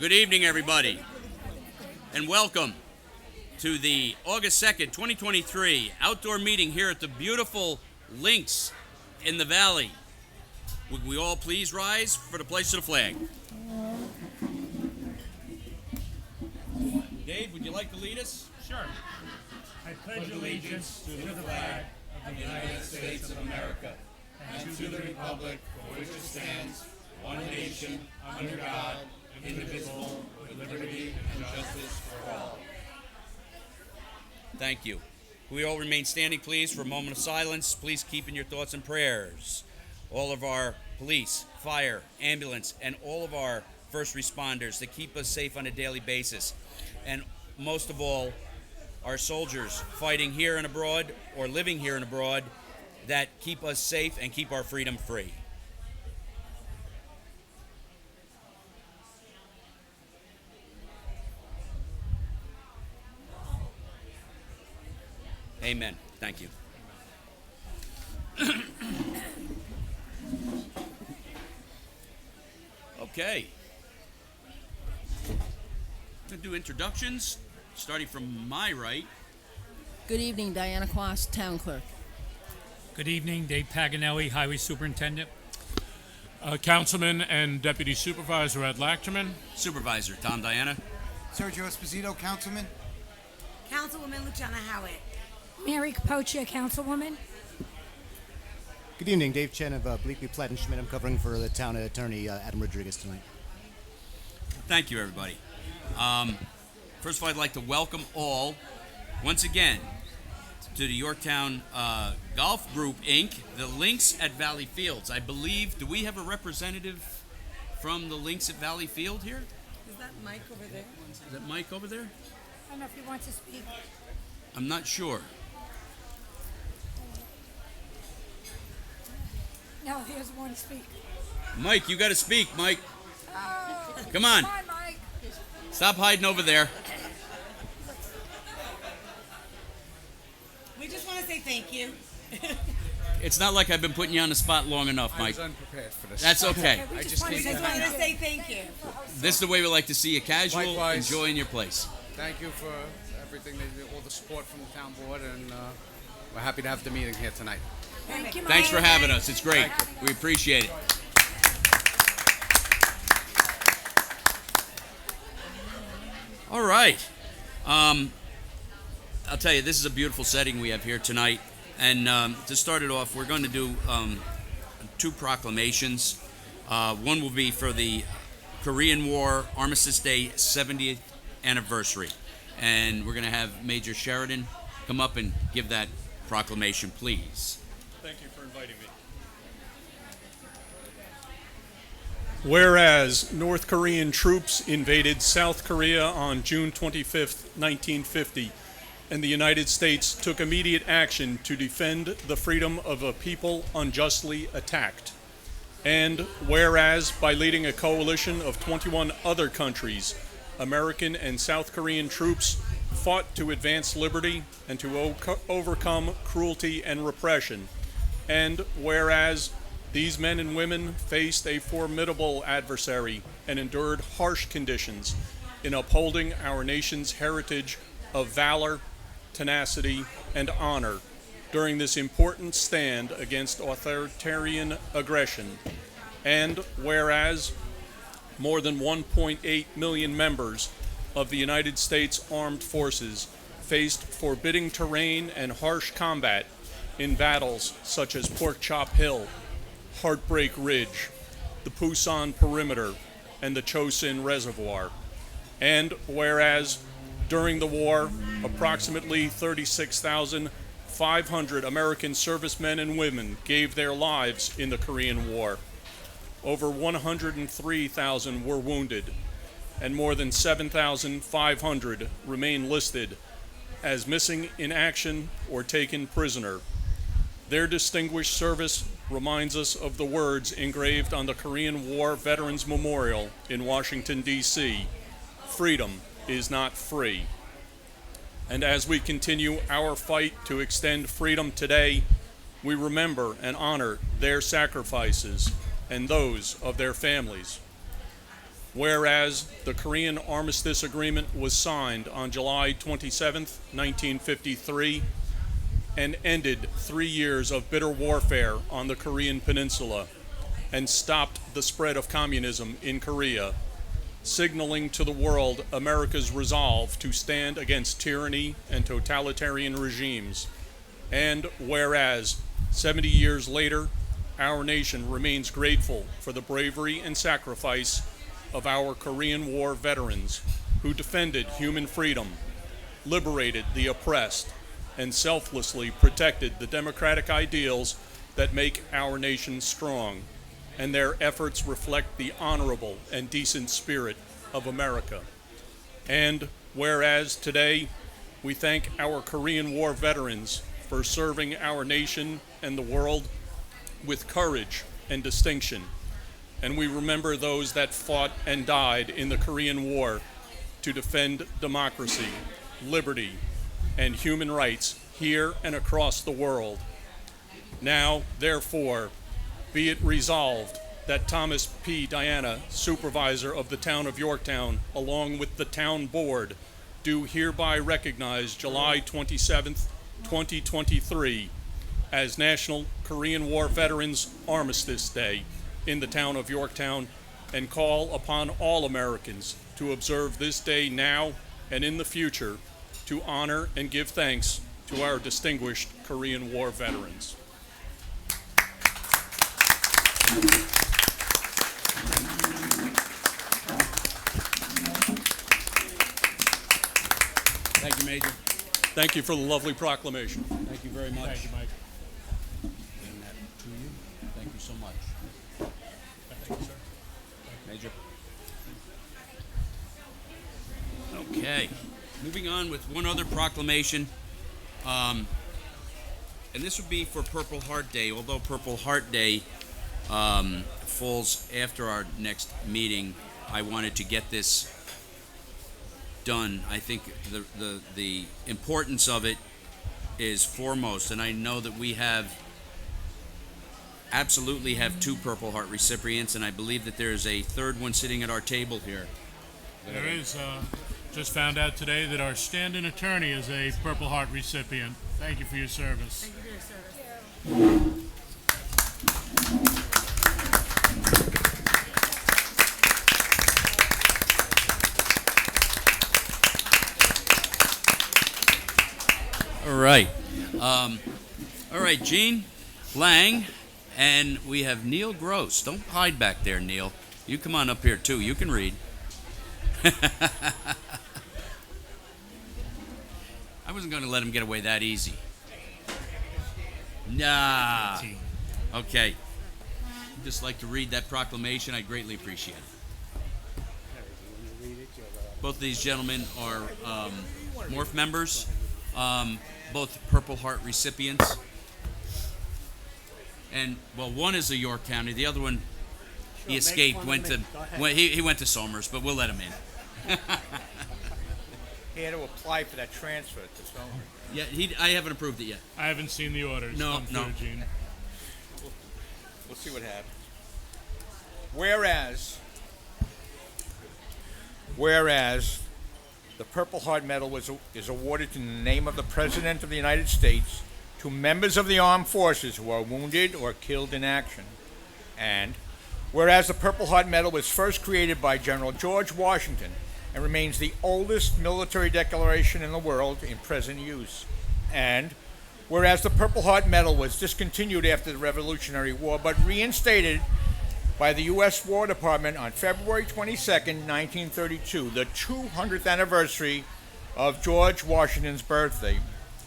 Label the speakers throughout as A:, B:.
A: Good evening, everybody, and welcome to the August 2nd, 2023 outdoor meeting here at the beautiful Links in the Valley. Would we all please rise for the pledge to the flag? Dave, would you like to lead us?
B: Sure. I pledge allegiance to the flag of the United States of America and to the republic for which it stands, one nation, under God, indivisible, with liberty and justice for all.
A: Thank you. We all remain standing, please, for a moment of silence. Please keep in your thoughts and prayers all of our police, fire, ambulance, and all of our first responders that keep us safe on a daily basis. And most of all, our soldiers fighting here and abroad or living here and abroad that keep us safe and keep our freedom free. Amen. Thank you. Okay. I'm going to do introductions, starting from my right.
C: Good evening, Diana Quast, Town Clerk.
B: Good evening, Dave Paganelli, Highway Superintendent.
D: Councilman and Deputy Supervisor Ed Lachterman.
A: Supervisor Tom Diana.
E: Sergio Esposito, Councilman.
F: Councilwoman Luciana Howitt.
G: Mary Capocia, Councilwoman.
H: Good evening, Dave Chen of Bleakley Platt and Schmidt. I'm covering for the town attorney Adam Rodriguez tonight.
A: Thank you, everybody. First of all, I'd like to welcome all, once again, to the Yorktown Golf Group, Inc., the Links at Valley Fields. I believe, do we have a representative from the Links at Valley Field here?
F: Is that Mike over there?
A: Is that Mike over there?
G: I don't know if he wants to speak.
A: I'm not sure.
G: No, he doesn't want to speak.
A: Mike, you got to speak, Mike.
G: Oh,
A: Come on.
G: Come on, Mike.
A: Stop hiding over there.
F: We just want to say thank you.
A: It's not like I've been putting you on the spot long enough,
I: I
A: Mike.
I: was unprepared for this.
A: That's okay.
G: We
I: I
G: just
I: just
G: want to
F: We
G: say
F: just want to
G: thank you.
F: say thank you.
A: This is the way we like to see you, casual,
I: Likewise.
A: enjoying your place.
I: Thank you for everything, all the support from the town board, and we're happy to have the meeting here tonight.
G: Thank you, Mike.
A: Thanks for having us. It's great. We appreciate it. All right. I'll tell you, this is a beautiful setting we have here tonight. And to start it off, we're going to do two proclamations. One will be for the Korean War Armistice Day 70th anniversary. And we're going to have Major Sheridan come up and give that proclamation, please.
D: Thank you for inviting me. Whereas North Korean troops invaded South Korea on June 25th, 1950, and the United States took immediate action to defend the freedom of a people unjustly attacked. And whereas by leading a coalition of 21 other countries, American and South Korean troops fought to advance liberty and to overcome cruelty and repression. And whereas these men and women faced a formidable adversary and endured harsh conditions in upholding our nation's heritage of valor, tenacity, and honor during this important stand against authoritarian aggression. And whereas more than 1.8 million members of the United States Armed Forces faced forbidding terrain and harsh combat in battles such as Pork Chop Hill, Heartbreak Ridge, the Pusan Perimeter, and the Chosin Reservoir. And whereas during the war, approximately 36,500 American servicemen and women gave their lives in the Korean War. Over 103,000 were wounded, and more than 7,500 remain listed as missing in action or taken prisoner. Their distinguished service reminds us of the words engraved on the Korean War Veterans Memorial in Washington, D.C., "Freedom is not free." And as we continue our fight to extend freedom today, we remember and honor their sacrifices and those of their families. whereas the Korean Armistice Agreement was signed on July 27, 1953, and ended 3 years of bitter warfare on the Korean Peninsula and stopped the spread of communism in Korea, signaling to the world America's resolve to stand against tyranny and totalitarian regimes. And whereas 70 years later, our nation remains grateful for the bravery and sacrifice of our Korean War veterans who defended human freedom, liberated the oppressed, and selflessly protected the democratic ideals that make our nation strong, and their efforts reflect the honorable and decent spirit of America. And whereas today we thank our Korean War veterans for serving our nation and the world with courage and distinction, and we remember those that fought and died in the Korean War to defend democracy, liberty, and human rights here and across the world. Now, therefore, be it resolved that Thomas P. Diana, Supervisor of the Town of Yorktown, along with the Town Board, do hereby recognize July 27th, 2023 as National Korean War Veterans Armistice Day in the Town of Yorktown, and call upon all Americans to observe this day now and in the future to honor and give thanks to our distinguished Korean War veterans.
A: Thank you, Major.
D: Thank you for the lovely proclamation.
A: Thank you very much.
B: Thank you, Mike.
A: Bring that to you. Thank you so much.
B: Thank you, sir.
A: Major. Okay, moving on with one other proclamation. And this would be for Purple Heart Day, although Purple Heart Day falls after our next meeting. I wanted to get this done. I think the importance of it is foremost, and I know that we absolutely have 2 Purple Heart recipients, and I believe that there's a third one sitting at our table here.
B: There is. Just found out today that our stand-in attorney is a Purple Heart recipient. Thank you for your service.
A: All right, Gene Lang, and we have Neil Gross. Don't hide back there, Neil. You come on up here, too. You can read. I wasn't going to let him get away that easy. Nah. Okay. I'd just like to read that proclamation. I greatly appreciate it. Both of these gentlemen are Morph members, both Purple Heart recipients. And, well, one is a York County. The other one, he escaped, he went to Somers, but we'll let him in.
J: He had to apply for that transfer to Somers.
A: Yeah, I haven't approved it yet.
B: I haven't seen the orders.
A: No,
B: come through,
A: no.
B: Gene.
J: We'll see what happens. Whereas the Purple Heart Medal is awarded in the name of the President of the United States to members of the armed forces who are wounded or killed in action. And whereas the Purple Heart Medal was first created by General George Washington and remains the oldest military declaration in the world in present use. And whereas the Purple Heart Medal was discontinued after the Revolutionary War but reinstated by the U.S. War Department on February 22nd, 1932, the 200th anniversary of George Washington's birthday.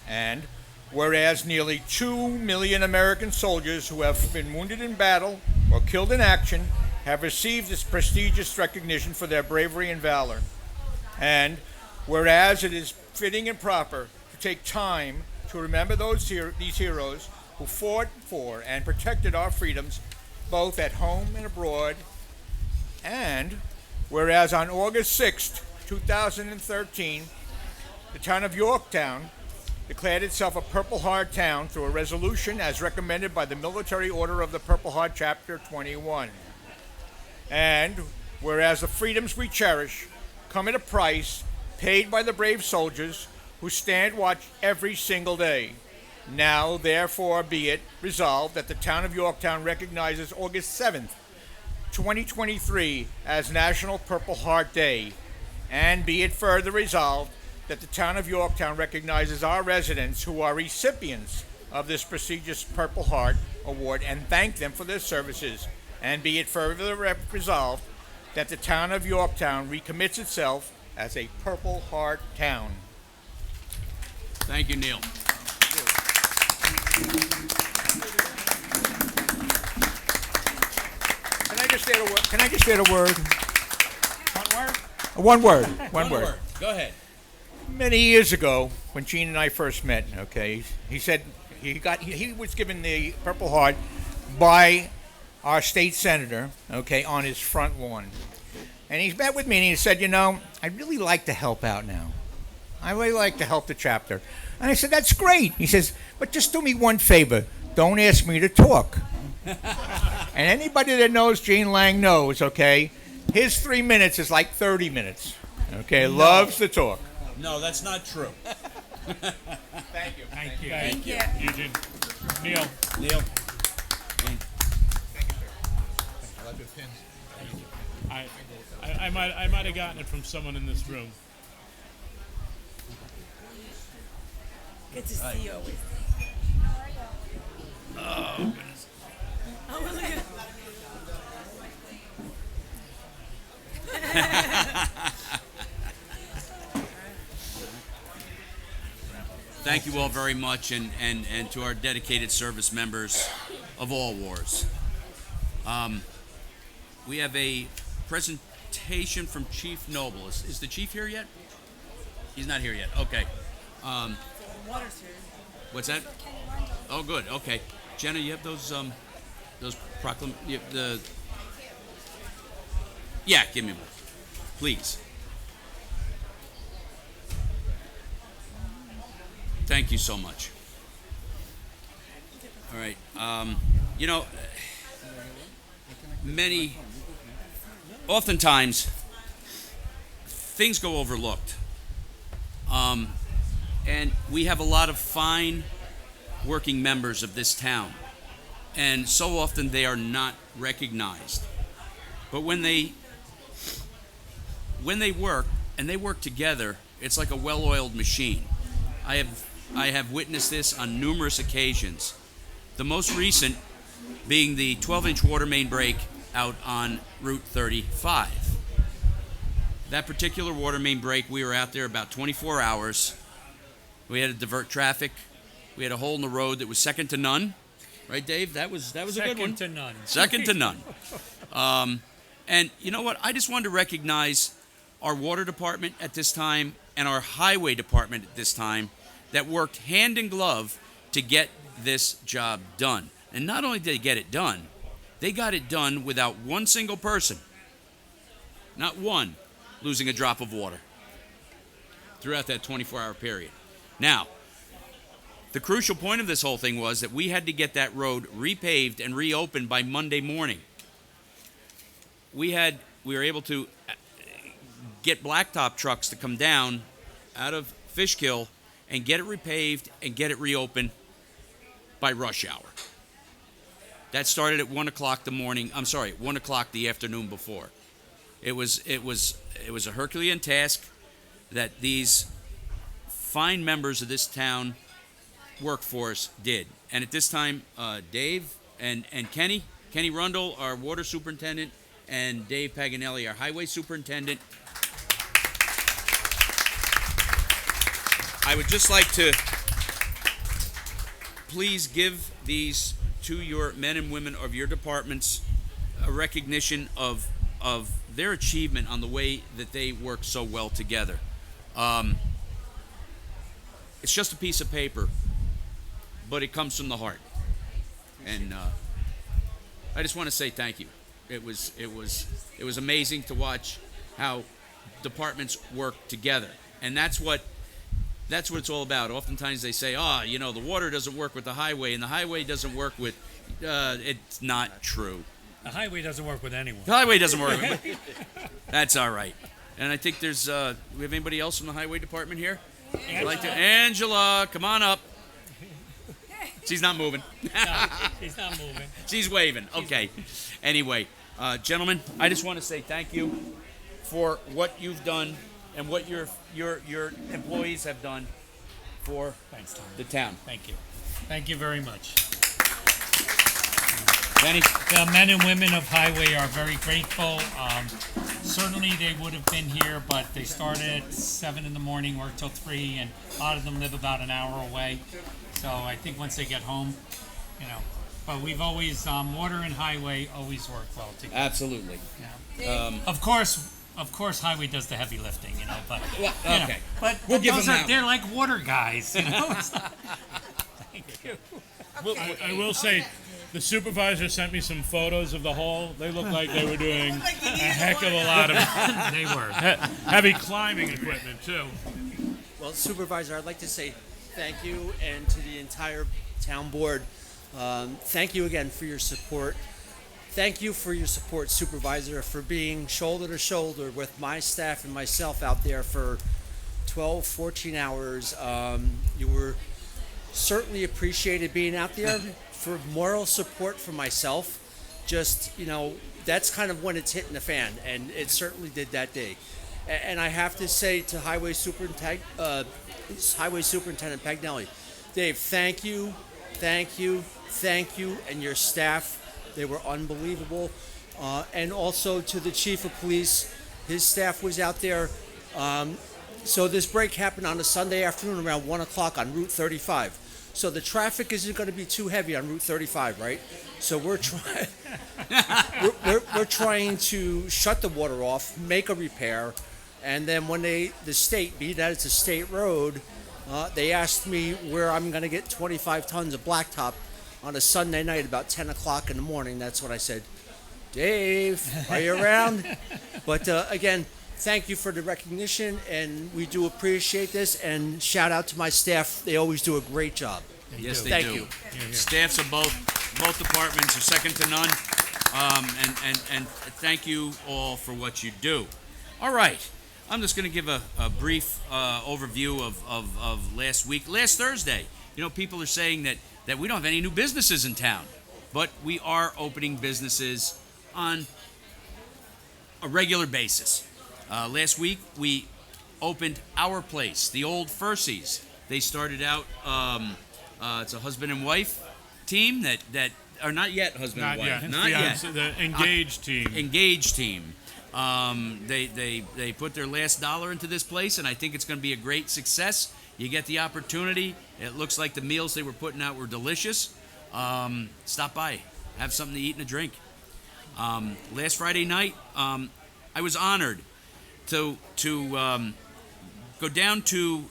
J: And whereas nearly 2 million American soldiers who have been wounded in battle or killed in action have received this prestigious recognition for their bravery and valor. And whereas it is fitting and proper to take time to remember these heroes who fought for and protected our freedoms both at home and abroad. And whereas on August 6th, 2013, the town of Yorktown declared itself a Purple Heart town through a resolution as recommended by the Military Order of the Purple Heart, Chapter 21. And whereas the freedoms we cherish come at a price paid by the brave soldiers who stand watch every single day. Now, therefore, be it resolved that the town of Yorktown recognizes August 7th, 2023 as National Purple Heart Day, and be it further resolved that the town of Yorktown recognizes our residents who are recipients of this prestigious Purple Heart Award and thank them for their services, and be it further resolved that the town of Yorktown recommits itself as a Purple Heart town.
A: Thank you, Neil.
J: Can I just add a word? One word. One word.
A: Go ahead.
J: Many years ago, when Gene and I first met, okay, he said he was given the Purple Heart by our state senator, okay, on his front lawn. And he's met with me and he said, I'd really like to help out now. I really like to help the chapter. And I said, that's great. He says, but just do me one favor. Don't ask me to talk. And anybody that knows Gene Lang knows, okay, his 3 minutes is like 30 minutes. Okay,
A: No.
J: loves to talk.
A: No, that's not true.
J: Thank you.
B: Thank you.
F: Thank you.
B: Eugene. Neil.
A: Neil.
B: I might have gotten it from someone in this room.
F: Good to see you always.
A: Oh, goodness.
F: Oh, look at
A: Thank you all very much, and to our dedicated service members of all wars. We have a presentation from Chief Noble. Is the chief here yet? He's not here yet. Okay.
F: water's here.
A: What's that? Oh, good. Okay, Jenna, you have those Yeah, give me one, please. Thank you so much. All right. Oftentimes, things go overlooked. And we have a lot of fine working members of this town. And so often they are not recognized. But when they work, and they work together, it's like a well-oiled machine. I have witnessed this on numerous occasions. The most recent being the 12-inch water main break out on Route 35. That particular water main break, we were out there about 24 hours. We had to divert traffic. We had a hole in the road that was second to none. Right, Dave? That was a good one.
B: Second to none.
A: Second to none. And you know what? I just wanted to recognize our water department at this time and our highway department at this time that worked hand in glove to get this job done. And not only did they get it done, they got it done without one single person, not one, losing a drop of water throughout that 24-hour period. Now, the crucial point of this whole thing was that we had to get that road repaved and reopened by Monday morning. We were able to get blacktop trucks to come down out of Fishkill and get it repaved and get it reopened by rush hour. That started at 1 o'clock the morning. I'm sorry, 1 o'clock the afternoon before. It was a Herculean task that these fine members of this town workforce did. And at this time, Dave and Kenny Rundle, our water superintendent, and Dave Paganelli, our highway superintendent. I would just like to please give these to your men and women of your departments a recognition of their achievement on the way that they work so well together. It's just a piece of paper, but it comes from the heart. And I just want to say thank you. It was amazing to watch how departments work together, and that's what it's all about. Oftentimes they say, the water doesn't work with the highway, and the highway doesn't work with. It's not true.
B: The highway doesn't work with anyone.
A: The highway doesn't work. That's all right. And I think there's, we have anybody else from the highway department here? Angela, come on up. She's not moving.
B: No, he's not moving.
A: She's waving. Okay. Anyway, gentlemen, I just want to say thank you for what you've done and what your employees have done for
B: Thanks, Tom.
A: the town.
B: Thank you. Thank you very much.
A: Benny?
B: The men and women of Highway are very grateful. Certainly they would have been here, but they started at 7 in the morning, work till 3, and a lot of them live about an hour away. So I think once they get home, but we've always, Water and Highway always work well together.
A: Absolutely.
B: Of course, Highway does the heavy lifting, but
A: Well,
B: you know,
A: okay.
B: but
A: We'll give
B: those
A: them
B: are,
A: that
B: they're like water guys, It's not- Thank you.
K: I will say, the supervisor sent me some photos of the hall. They look like they were doing a heck of a lot of
B: They were.
K: heavy climbing equipment, too.
L: Well, Supervisor, I'd like to say thank you, and to the entire town board, thank you again for your support. Thank you for your support, Supervisor, for being shoulder to shoulder with my staff and myself out there for 12, 14 hours. You were certainly appreciated being out there. For moral support for myself, just, that's kind of when it's hitting the fan, and it certainly did that day. And I have to say to Highway Superintendent Pagnelli, Dave, thank you, and your staff. They were unbelievable. And also to the Chief of Police, his staff was out there. So this break happened on a Sunday afternoon around 1 o'clock on Route 35. So the traffic isn't going to be too heavy on Route 35, right? So we're trying we're trying to shut the water off, make a repair, and then when the state, being that it's a state road, they asked me where I'm going to get 25 tons of blacktop on a Sunday night about 10 o'clock in the morning. That's what I said. Dave, are you around? But again, thank you for the recognition, and we do appreciate this. And shout out to my staff; they always do a great job.
A: Yes, they
L: Thank
A: do.
L: you.
A: Staffs of both departments are second to none. And thank you all for what you do. All right. I'm just going to give a brief overview of last week. Last Thursday, people are saying that we don't have any new businesses in town, but we are opening businesses on a regular basis. Last week, we opened Our Place, the old Fursies. They started out, it's a husband and wife team that are not yet husband and wife. Not yet.
K: The engaged team.
A: Engaged team. They put their last dollar into this place, and I think it's going to be a great success. You get the opportunity. It looks like the meals they were putting out were delicious. Stop by. Have something to eat and a drink. Last Friday night, I was honored to go down to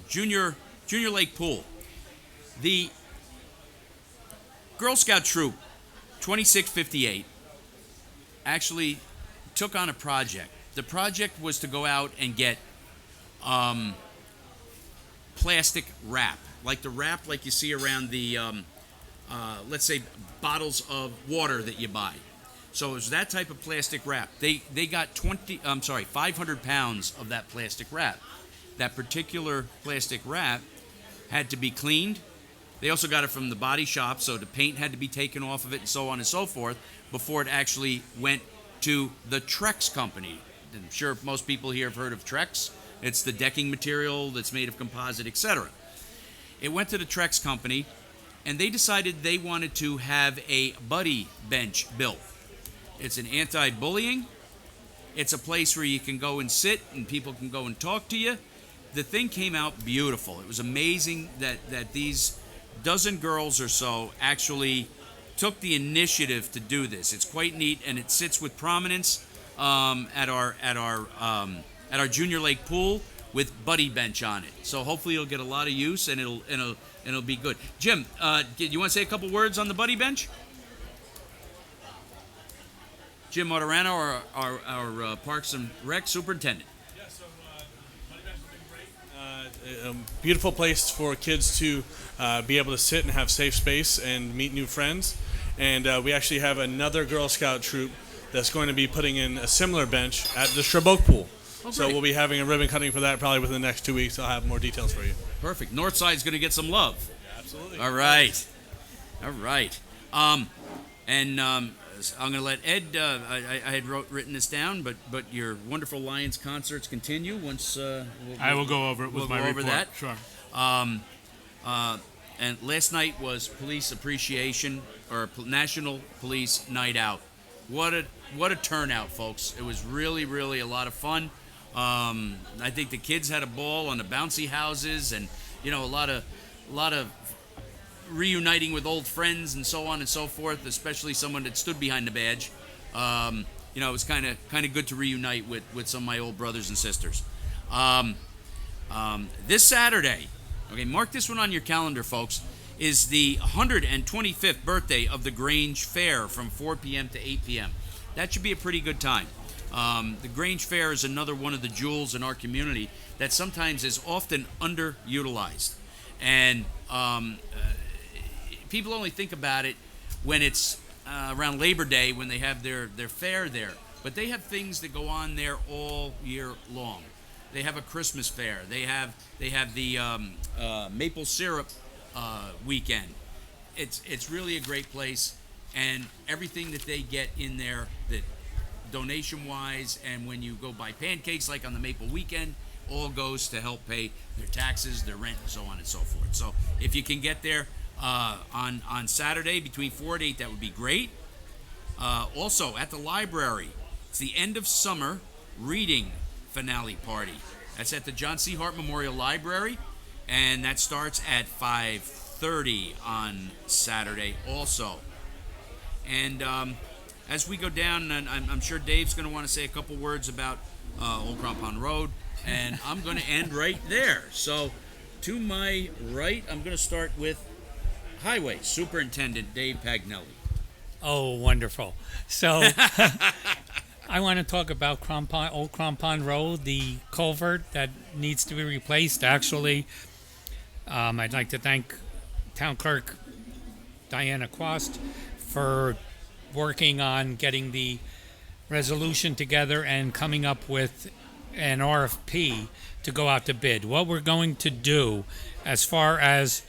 A: Junior Lake Pool. The Girl Scout Troop 2658 actually took on a project. The project was to go out and get plastic wrap, like the wrap like you see around the, let's say, bottles of water that you buy. So it was that type of plastic wrap. They got 500 pounds of that plastic wrap. That particular plastic wrap had to be cleaned. They also got it from the body shop, so the paint had to be taken off of it and so on and so forth before it actually went to the Trex company. I'm sure most people here have heard of Trex. It's the decking material that's made of composite, etc. It went to the Trex company, and they decided they wanted to have a buddy bench built. It's an anti-bullying. It's a place where you can go and sit and people can go and talk to you. The thing came out beautiful. It was amazing that these dozen girls or so actually took the initiative to do this. It's quite neat, and it sits with prominence at our Junior Lake Pool with Buddy Bench on it. So hopefully it'll get a lot of use, and it'll be good. Jim, do you want to say a couple words on the Buddy Bench? Jim Martorano, our Parks and Rec Superintendent.
M: Yeah, so Buddy Bench has been great. Beautiful place for kids to be able to sit and have safe space and meet new friends. and we actually have another Girl Scout troop that's going to be putting in a similar bench at the Sherbrooke Pool.
A: Oh,
M: So
A: great.
M: we'll be having a ribbon cutting for that probably within the next 2 weeks. I'll have more details for you.
A: Perfect. Northside's going to get some love.
M: Absolutely.
A: All right. All right. And I'm going to let Ed. I had written this down, but your wonderful Lions concerts continue once.
K: I will go over it with
A: we'll
K: my
A: go over
K: report.
A: that.
K: Sure.
A: And last night was Police Appreciation or National Police Night Out. What a turnout, folks! It was really a lot of fun. I think the kids had a ball on the bouncy houses, and a lot of reuniting with old friends and so on and so forth. Especially someone that stood behind the badge. It was kind of good to reunite with some of my old brothers and sisters. This Saturday, okay, mark this one on your calendar, folks, is the 125th birthday of the Grange Fair from 4 p.m. to 8 p.m. That should be a pretty good time. The Grange Fair is another one of the jewels in our community that sometimes is often underutilized. And people only think about it when it's around Labor Day when they have their fair there. But they have things that go on there all year long. They have a Christmas fair. They have the maple syrup weekend. It's really a great place, and everything that they get in there, that donation-wise, and when you go buy pancakes like on the Maple Weekend, all goes to help pay their taxes, their rent, and so on and so forth. So if you can get there on Saturday between 4 and 8, that would be great. Also, at the library, it's the end of summer reading finale party. That's at the John C. Hart Memorial Library, and that starts at 5:30 on Saturday also. And as we go down, and I'm sure Dave's going to want to say a couple words about Old Crampon Road, and I'm going to end right there. So to my right, I'm going to start with Highway Superintendent Dave Pagnelli.
N: Oh, wonderful. So I want to talk about Old Crampon Road, the culvert that needs to be replaced. Actually, I'd like to thank Town Clerk Diana Quast for working on getting the resolution together and coming up with an RFP to go out to bid. What we're going to do as far as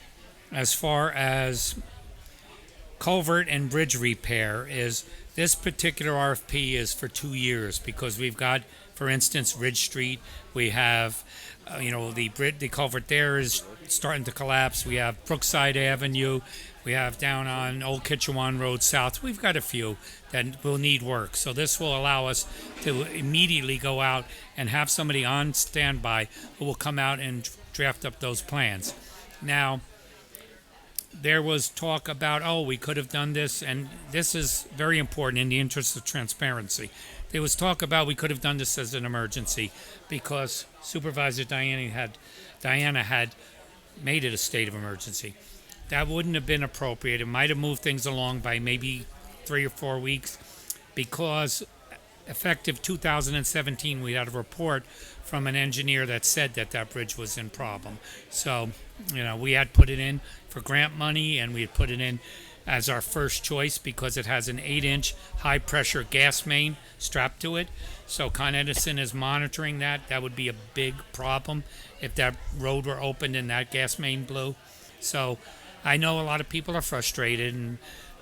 N: culvert and bridge repair is this particular RFP is for 2 years because we've got, for instance, Ridge Street. We have, the culvert there is starting to collapse. We have Brookside Avenue. We have down on Old Kitchewan Road South. We've got a few that will need work. So this will allow us to immediately go out and have somebody on standby who will come out and draft up those plans. Now, there was talk about, we could have done this, and this is very important in the interest of transparency. There was talk about we could have done this as an emergency because Supervisor Diana had made it a state of emergency. That wouldn't have been appropriate. It might have moved things along by maybe 3 or 4 weeks because effective 2017, we had a report from an engineer that said that bridge was in problem. So, we had put it in for grant money, and we had put it in as our first choice because it has an 8-inch high-pressure gas main strapped to it. So Con Edison is monitoring that. That would be a big problem if that road were opened and that gas main blew. So I know a lot of people are frustrated, and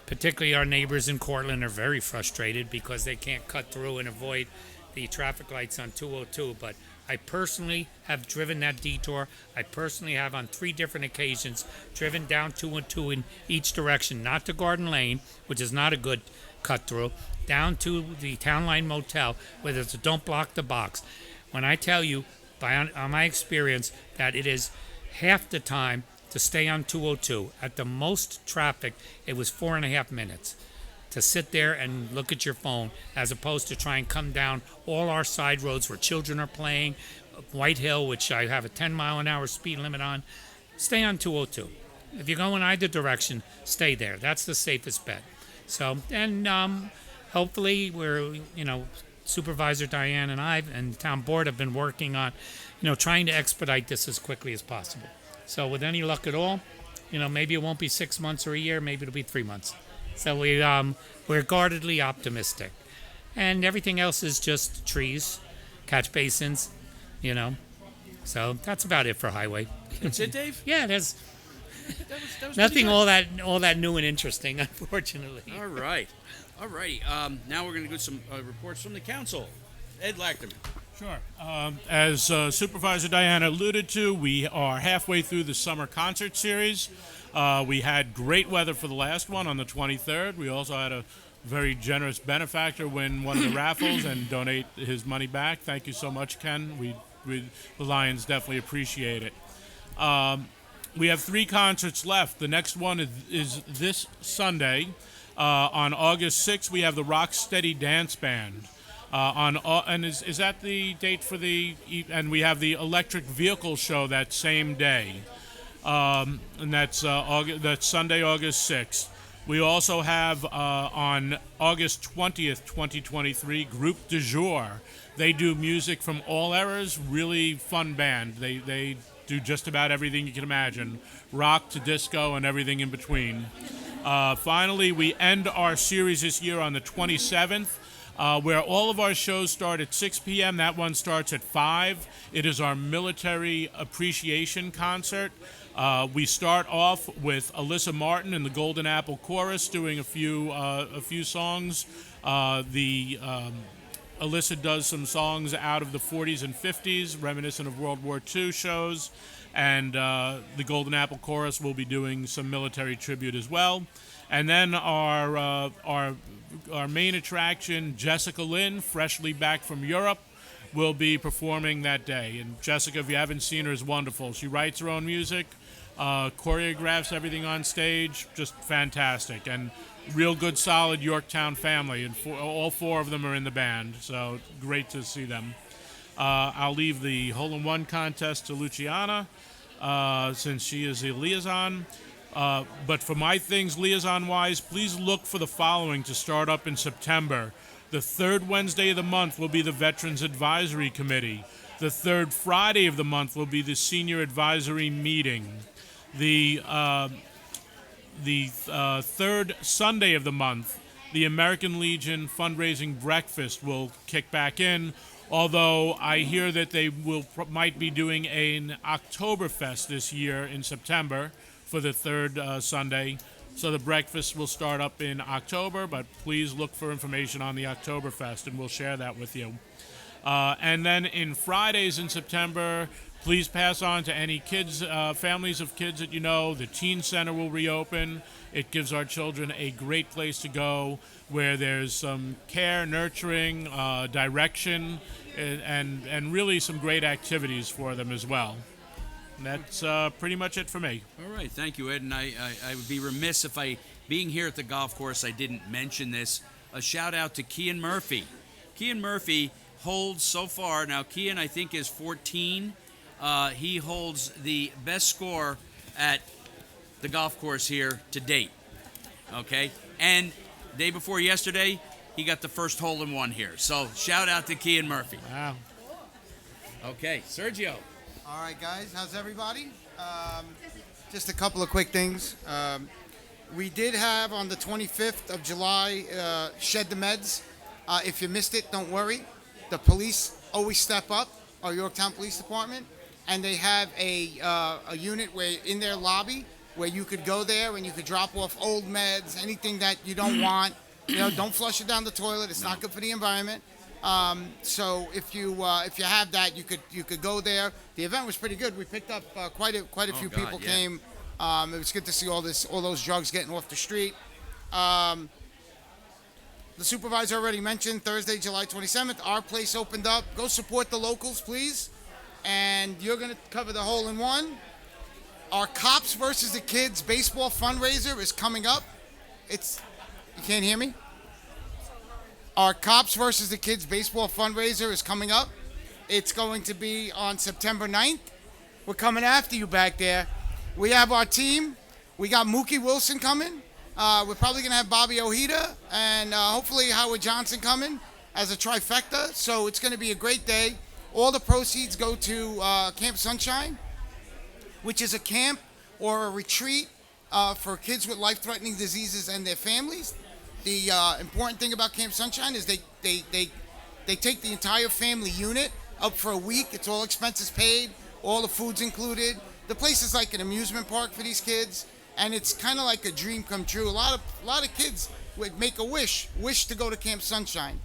N: particularly our neighbors in Cortland are very frustrated because they can't cut through and avoid the traffic lights on 202. But I personally have driven that detour. I personally have on 3 different occasions driven down 202 in each direction, not to Garden Lane, which is not a good cut through, down to the Town Line Motel, where there's a don't block the box. When I tell you, on my experience, that it is half the time to stay on 202. At the most traffic, it was 4.5 minutes to sit there and look at your phone, as opposed to try and come down all our side roads where children are playing, White Hill, which I have a 10-mile-an-hour speed limit on. Stay on 202. If you're going either direction, stay there. That's the safest bet. So, and hopefully we're, Supervisor Diane and I and the town board have been working on, trying to expedite this as quickly as possible. So with any luck at all, maybe it won't be 6 months or a year, maybe it'll be 3 months. So we're guardedly optimistic, and everything else is just trees, catch basins, you know. So that's about it for highway.
A: That's it, Dave?
N: Yeah, there's
A: That was
N: nothing
A: pretty good.
N: all that new and interesting, unfortunately.
A: All right. All righty. Now we're going to do some reports from the council. Ed Lachterman.
K: Sure. As Supervisor Diana alluded to, we are halfway through the summer concert series. We had great weather for the last one on the 23rd. We also had a very generous benefactor win one of the raffles and donate his money back. Thank you so much, Ken. We the Lions definitely appreciate it. We have 3 concerts left. The next one is this Sunday. On August 6th, we have the Rocksteady Dance Band. And is that the date for and we have the electric vehicle show that same day. And that's Sunday, August 6th. We also have on August 20th, 2023, Groupe du Jour. They do music from all eras, really fun band. They do just about everything you can imagine, rock to disco and everything in between. Finally, we end our series this year on the 27th. Where all of our shows start at 6 p.m. That one starts at 5. It is our military appreciation concert. We start off with Alyssa Martin and the Golden Apple Chorus doing a few songs. Alyssa does some songs out of the 40s and 50s, reminiscent of World War II shows, and the Golden Apple Chorus will be doing some military tribute as well. And then our main attraction, Jessica Lynn, freshly back from Europe, will be performing that day. And Jessica, if you haven't seen her, is wonderful. She writes her own music, choreographs everything on stage, just fantastic. And real good, solid Yorktown family, and all 4 of them are in the band, so great to see them. I'll leave the hole-in-one contest to Luciana, since she is the liaison. But for my things liaison-wise, please look for the following to start up in September. The 3rd Wednesday of the month will be the Veterans Advisory Committee. The 3rd Friday of the month will be the Senior Advisory Meeting. The 3rd Sunday of the month, the American Legion fundraising breakfast will kick back in, although I hear that they might be doing an Oktoberfest this year in September for the 3rd Sunday. So the breakfast will start up in October, but please look for information on the Oktoberfest, and we'll share that with you. And then in Fridays in September, please pass on to any kids, families of kids that you know. The Teen Center will reopen. It gives our children a great place to go where there's some care, nurturing, direction, and really some great activities for them as well. And that's pretty much it for me.
A: All right, thank you, Ed. And I would be remiss if being here at the golf course, I didn't mention this. A shout out to Kean Murphy. Kean Murphy holds so far, now Kean I think is 14. He holds the best score at the golf course here to date. Okay? And day before yesterday, he got the first hole-in-one here. So shout out to Kean Murphy.
K: Wow.
A: Okay, Sergio.
E: All right, guys, how's everybody? Just a couple of quick things. We did have on the 25th of July, Shed the Meds. If you missed it, don't worry. The police always step up, our Yorktown Police Department, and they have a unit in their lobby where you could go there and you could drop off old meds, anything that you don't want. Don't flush it down the toilet. It's not good for the environment. So if you have that, you could go there. The event was pretty good. We picked up quite a few people came. It was good to see all those drugs getting off the street. The supervisor already mentioned Thursday, July 27th. Our place opened up. Go support the locals, please. And you're going to cover the hole-in-one. Our Cops versus the Kids baseball fundraiser is coming up. You can't hear me? Our Cops versus the Kids baseball fundraiser is coming up. It's going to be on September 9th. We're coming after you back there. We have our team. We got Mookie Wilson coming. We're probably going to have Bobby Ojeda and hopefully Howard Johnson coming as a trifecta. So it's going to be a great day. All the proceeds go to Camp Sunshine, which is a camp or a retreat for kids with life-threatening diseases and their families. The important thing about Camp Sunshine is they take the entire family unit up for a week. It's all expenses paid, all the food's included. The place is like an amusement park for these kids, and it's kind of like a dream come true. A lot of kids would make a wish to go to Camp Sunshine.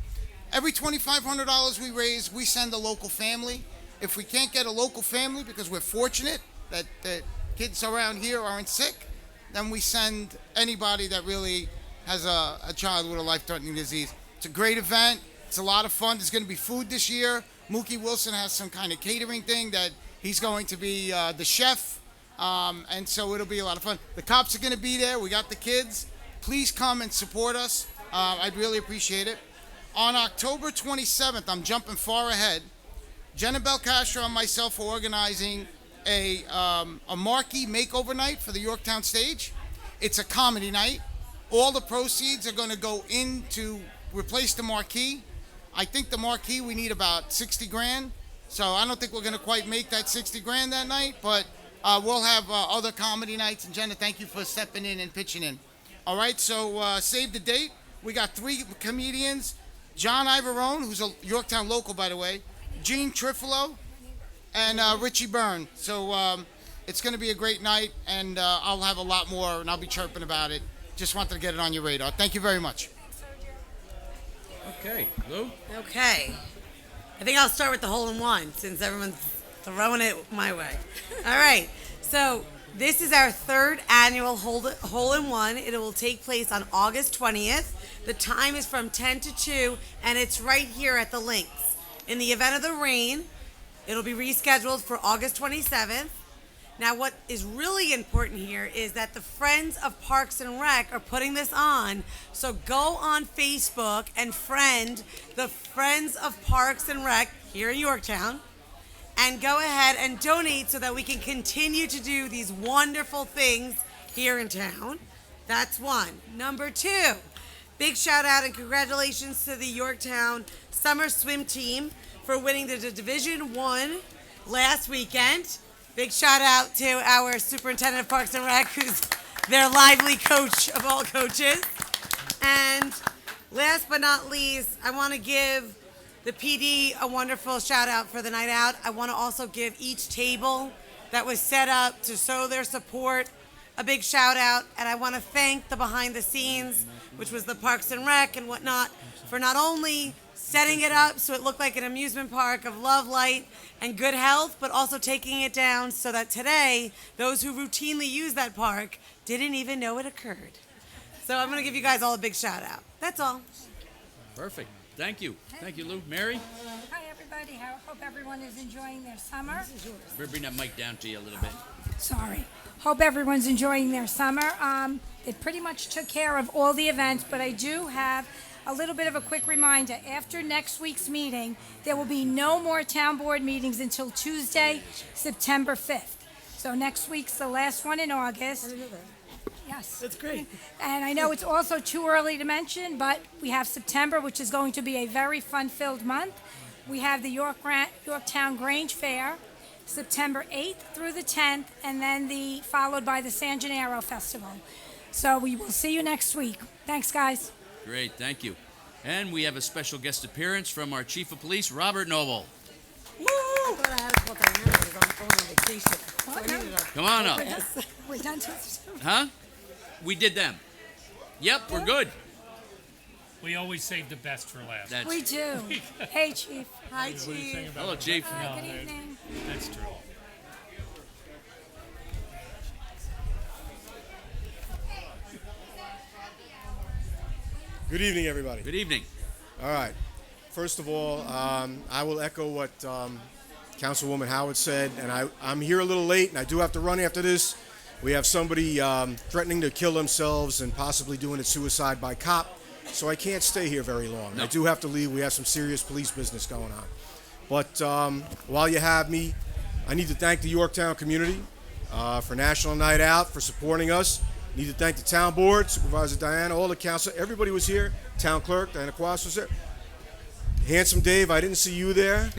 E: Every $2,500 we raise, we send a local family. If we can't get a local family because we're fortunate that the kids around here aren't sick, then we send anybody that really has a child with a life-threatening disease. It's a great event. It's a lot of fun. There's going to be food this year. Mookie Wilson has some kind of catering thing that he's going to be the chef, and so it'll be a lot of fun. The cops are going to be there. We got the kids. Please come and support us. I'd really appreciate it. On October 27th, I'm jumping far ahead. Jenna Belcastro and myself are organizing a marquee makeover night for the Yorktown stage. It's a comedy night. All the proceeds are going to go in to replace the marquee. I think the marquee, we need about 60 grand. So I don't think we're going to quite make that 60 grand that night, but we'll have other comedy nights. And Jenna, thank you for stepping in and pitching in. All right, so save the date. We got 3 comedians. John Ivorone, who's a Yorktown local, by the way. Gene Trifolo, and Richie Byrne. So it's going to be a great night, and I'll have a lot more, and I'll be chirping about it. Just wanted to get it on your radar. Thank you very much.
A: Okay, Lou?
F: Okay. I think I'll start with the hole-in-one since everyone's throwing it my way. All right. So this is our 3rd annual hole-in-one. It will take place on August 20th. The time is from 10 to 2, and it's right here at the links. In the event of the rain, it'll be rescheduled for August 27th. Now, what is really important here is that the Friends of Parks and Rec are putting this on. So go on Facebook and friend the Friends of Parks and Rec here in Yorktown and go ahead and donate so that we can continue to do these wonderful things here in town. That's one. Number 2, big shout out and congratulations to the Yorktown Summer Swim Team for winning the Division 1 last weekend. Big shout out to our Superintendent of Parks and Rec, who's their lively coach of all coaches. And last but not least, I want to give the PD a wonderful shout out for the night out. I want to also give each table that was set up to show their support a big shout out. And I want to thank the behind the scenes, which was the Parks and Rec and whatnot, for not only setting it up so it looked like an amusement park of love, light, and good health, but also taking it down so that today, those who routinely use that park didn't even know it occurred. So I'm going to give you guys all a big shout out. That's all.
A: Perfect. Thank you. Thank you, Lou. Mary?
G: Hi, everybody. I hope everyone is enjoying their summer.
A: Better bring that mic down to you a little bit.
G: Sorry. Hope everyone's enjoying their summer. They pretty much took care of all the events, but I do have a little bit of a quick reminder. After next week's meeting, there will be no more town board meetings until Tuesday, September 5th. So next week's the last one in August. Yes.
F: That's great.
G: And I know it's also too early to mention, but we have September, which is going to be a very fun-filled month. We have the Yorktown Grange Fair, September 8th through the 10th, and then followed by the San Gennaro Festival. So we will see you next week. Thanks, guys.
A: Great, thank you. And we have a special guest appearance from our Chief of Police, Robert Noble.
F: Woo! I thought I had to call Diana because I'm going on vacation. So I needed a-
A: Come on up.
G: We're done to
A: Huh? We did them. Yep, we're good.
N: We always save the best for last.
A: That's
G: We do. Hey, Chief.
F: Hi, Chief.
A: Hello, Chief.
G: Hi, good evening.
N: That's true.
O: Good evening, everybody.
A: Good evening.
O: All right. First of all, I will echo what Councilwoman Howard said, and I'm here a little late, and I do have to run after this. We have somebody threatening to kill themselves and possibly doing it suicide by cop, so I can't stay here very long. I do have to leave. We have some serious police business going on. But while you have me, I need to thank the Yorktown community for National Night Out, for supporting us. Need to thank the town board, Supervisor Diana, all the council. Everybody was here. Town clerk, Diana Quas was there. Handsome Dave, I didn't see you there.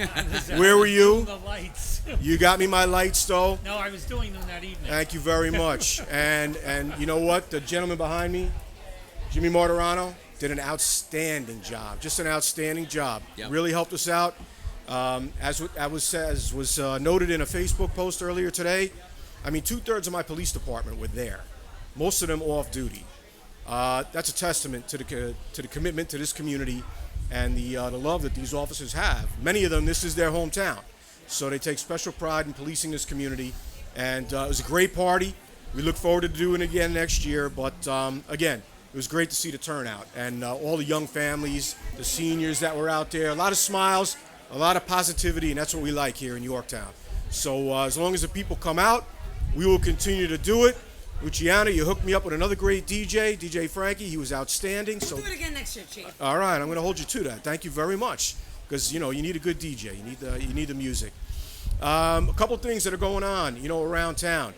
O: Where were you?
P: The lights.
O: You got me my lights, though.
P: No, I was doing them that evening.
O: Thank you very much. And you know what? The gentleman behind me, Jimmy Martirano, did an outstanding job. Just an outstanding job.
A: Yep.
O: Really helped us out. As was noted in a Facebook post earlier today, I mean, 2/3 of my police department were there. Most of them off duty. That's a testament to the commitment to this community and the love that these officers have. Many of them, this is their hometown. So they take special pride in policing this community. And it was a great party. We look forward to doing it again next year. But again, it was great to see the turnout and all the young families, the seniors that were out there. A lot of smiles, a lot of positivity, and that's what we like here in Yorktown. So as long as the people come out, we will continue to do it. Luciano, you hooked me up with another great DJ, DJ Frankie. He was outstanding. So
F: Do it again next year, Chief.
O: all right, I'm going to hold you to that. Thank you very much, because you need a good DJ. You need the music. A couple things that are going on, around town.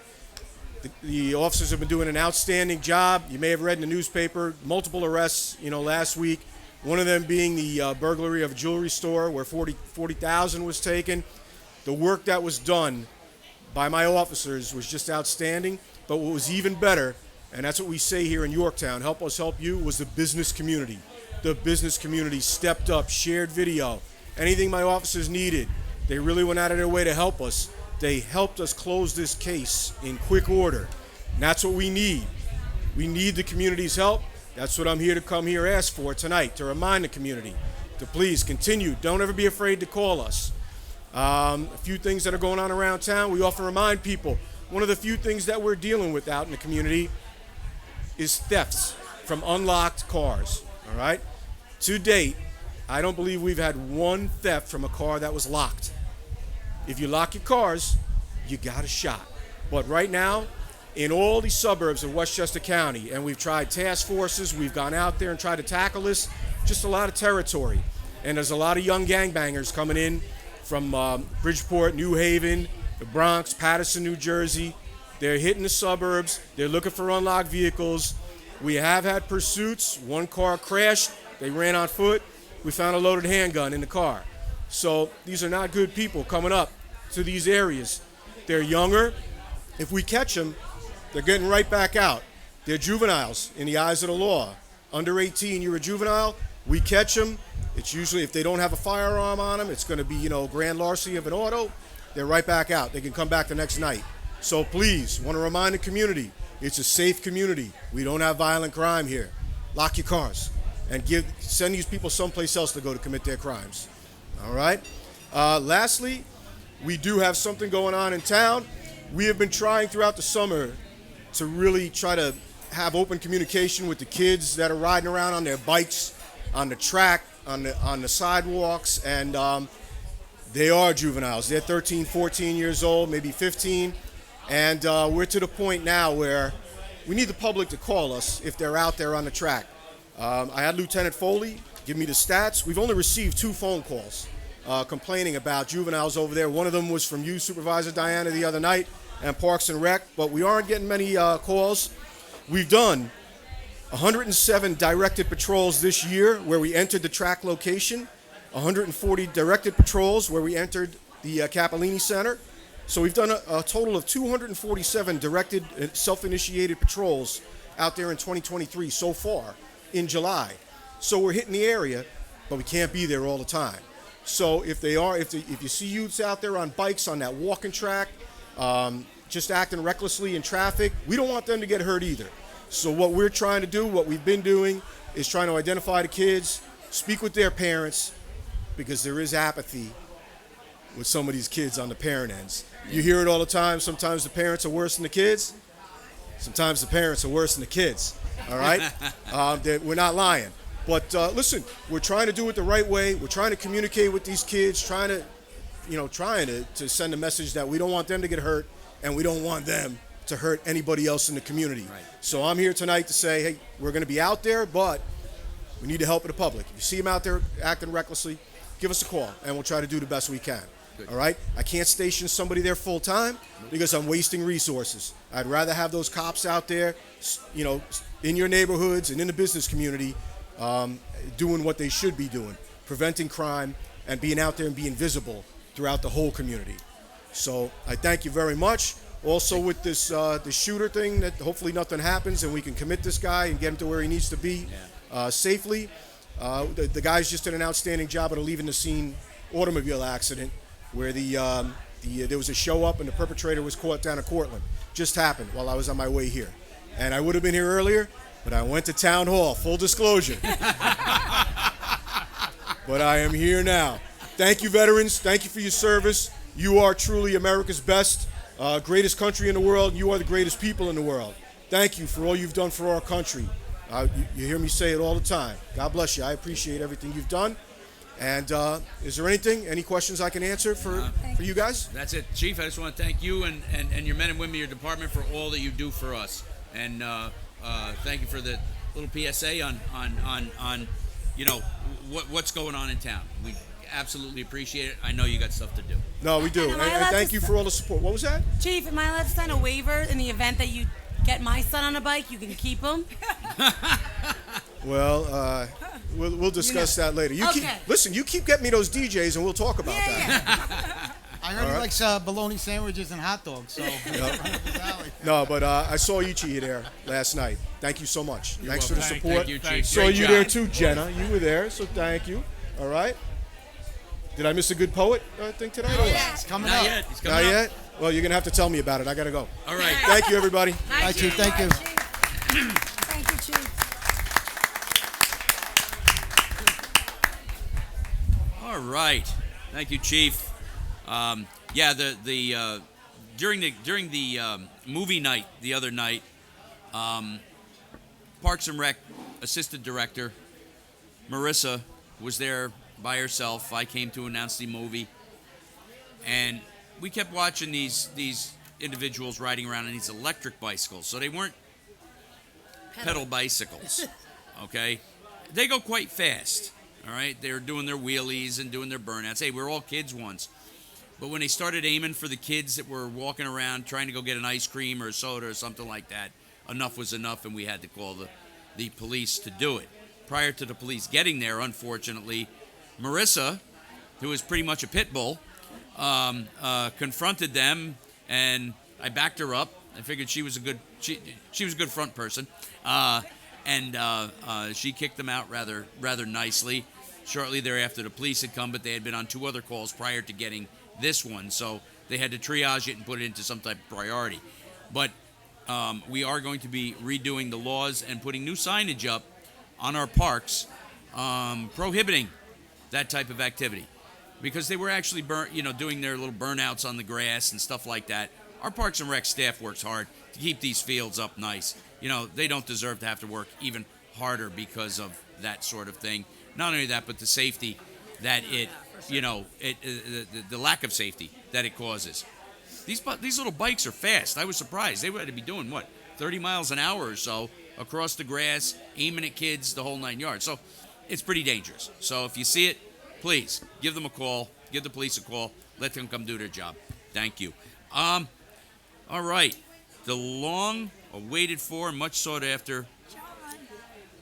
O: The officers have been doing an outstanding job. You may have read in the newspaper multiple arrests, last week. One of them being the burglary of a jewelry store where $40,000 was taken. The work that was done by my officers was just outstanding. But what was even better, and that's what we say here in Yorktown, help us help you, was the business community. The business community stepped up, shared video, anything my officers needed. They really went out of their way to help us. They helped us close this case in quick order. And that's what we need. We need the community's help. That's what I'm here to come here ask for tonight, to remind the community to please continue. Don't ever be afraid to call us. A few things that are going on around town, we often remind people. One of the few things that we're dealing with out in the community is thefts from unlocked cars, all right? To date, I don't believe we've had one theft from a car that was locked. If you lock your cars, you got a shot. But right now, in all the suburbs of Westchester County, and we've tried task forces, we've gone out there and tried to tackle this, just a lot of territory. And there's a lot of young gangbangers coming in from Bridgeport, New Haven, the Bronx, Paterson, New Jersey. They're hitting the suburbs. They're looking for unlocked vehicles. We have had pursuits. One car crashed. They ran on foot. We found a loaded handgun in the car. So these are not good people coming up to these areas. They're younger. If we catch them, they're getting right back out. They're juveniles in the eyes of the law. Under 18, you're a juvenile. We catch them. It's usually, if they don't have a firearm on them, it's going to be, grand larceny of an auto. They're right back out. They can come back the next night. So please, want to remind the community, it's a safe community. We don't have violent crime here. Lock your cars and send these people someplace else to go to commit their crimes. All right? Lastly, we do have something going on in town. We have been trying throughout the summer to really try to have open communication with the kids that are riding around on their bikes, on the track, on the sidewalks, and they are juveniles. They're 13, 14 years old, maybe 15. And we're to the point now where we need the public to call us if they're out there on the track. I had Lieutenant Foley give me the stats. We've only received 2 phone calls complaining about juveniles over there. One of them was from you, Supervisor Diana, the other night, and Parks and Rec, but we aren't getting many calls. We've done 107 directed patrols this year where we entered the track location. 140 directed patrols where we entered the Capellini Center. So we've done a total of 247 directed self-initiated patrols out there in 2023 so far in July. So we're hitting the area, but we can't be there all the time. So if you see youths out there on bikes on that walking track, just acting recklessly in traffic, we don't want them to get hurt either. So what we're trying to do, what we've been doing, is trying to identify the kids, speak with their parents, because there is apathy with some of these kids on the parent ends. You hear it all the time. Sometimes the parents are worse than the kids. Sometimes the parents are worse than the kids. All right? We're not lying. But listen, we're trying to do it the right way. We're trying to communicate with these kids, trying to send a message that we don't want them to get hurt, and we don't want them to hurt anybody else in the community. Right. So I'm here tonight to say, hey, we're going to be out there, but we need the help of the public. If you see them out there acting recklessly, give us a call, and we'll try to do the best we can. Good. All right? I can't station somebody there full time because I'm wasting resources. I'd rather have those cops out there, in your neighborhoods and in the business community, doing what they should be doing. preventing crime, and being out there and being visible throughout the whole community. So I thank you very much. Also with this the shooter thing, that hopefully nothing happens and we can commit this guy and get him to where he needs to be safely. The guys just did an outstanding job at a leaving the scene automobile accident where there was a show up and the perpetrator was caught down at Cortland. Just happened while I was on my way here. And I would have been here earlier, but I went to town hall, full disclosure. But I am here now. Thank you, veterans. Thank you for your service. You are truly America's best, greatest country in the world. You are the greatest people in the world. Thank you for all you've done for our country. You hear me say it all the time. God bless you. I appreciate everything you've done. And is there any questions I can answer for you guys?
A: That's it. Chief, I just want to thank you and your men and women, your department, for all that you do for us. And thank you for the little PSA on what's going on in town. We absolutely appreciate it. I know you got stuff to do.
O: No, we do. And thank you for all the support. What was that?
F: Chief, am I allowed to sign a waiver in the event that you get my son on a bike? You can keep him.
O: Well, we'll discuss that later. You keep getting me those DJs, and we'll talk about that.
E: I heard he likes bologna sandwiches and hot dogs. So
O: No, but I saw Ichi there last night. Thank you so much. Thanks for the support.
A: Thank you, Chief.
O: Saw you there too, Jenna. You were there, so thank you. All right. Did I miss a good poet thing tonight?
E: He's coming up.
O: Not yet? Well, you're going to have to tell me about it. I got to go.
A: All right.
O: Thank you, everybody.
E: Hi, Chief. Thank you.
G: Thank you, Chief.
A: All right. Thank you, Chief. During the movie night the other night, Parks and Rec assistant director Marissa was there by herself. I came to announce the movie, and we kept watching these individuals riding around on these electric bicycles. So they weren't pedal bicycles, okay? They go quite fast, all right? They were doing their wheelies and doing their burnouts. Hey, we were all kids once. But when they started aiming for the kids that were walking around trying to go get an ice cream or a soda or something like that, enough was enough, and we had to call the police to do it. Prior to the police getting there, unfortunately, Marissa, who was pretty much a pit bull, confronted them, and I backed her up. I figured she was a good front person, and she kicked them out rather nicely. Shortly thereafter, the police had come, but they had been on 2 other calls prior to getting this one, so they had to triage it and put it into some type of priority. But we are going to be redoing the laws and putting new signage up on our parks prohibiting that type of activity, because they were actually doing their little burnouts on the grass and stuff like that. Our Parks and Rec staff works hard to keep these fields up nice. They don't deserve to have to work even harder because of that sort of thing. Not only that, but the safety that the lack of safety that it causes. These little bikes are fast. I was surprised. They had to be doing 30 miles an hour or so across the grass, aiming at kids, the whole 9 yards. So it's pretty dangerous. So if you see it, please give them a call. Give the police a call. Let them come do their job. Thank you. All right. The long awaited for and much sought after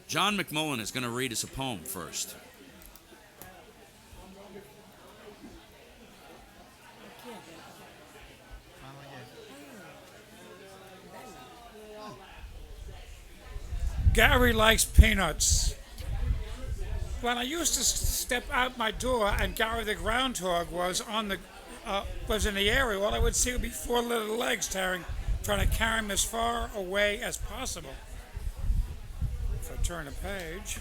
A: John McMullen is going to read us a poem first.
P: Gary likes peanuts. When I used to step out my door and Gary the groundhog was in the area, all I would see would be 4 little legs trying to carry him as far away as possible. If I turn a page,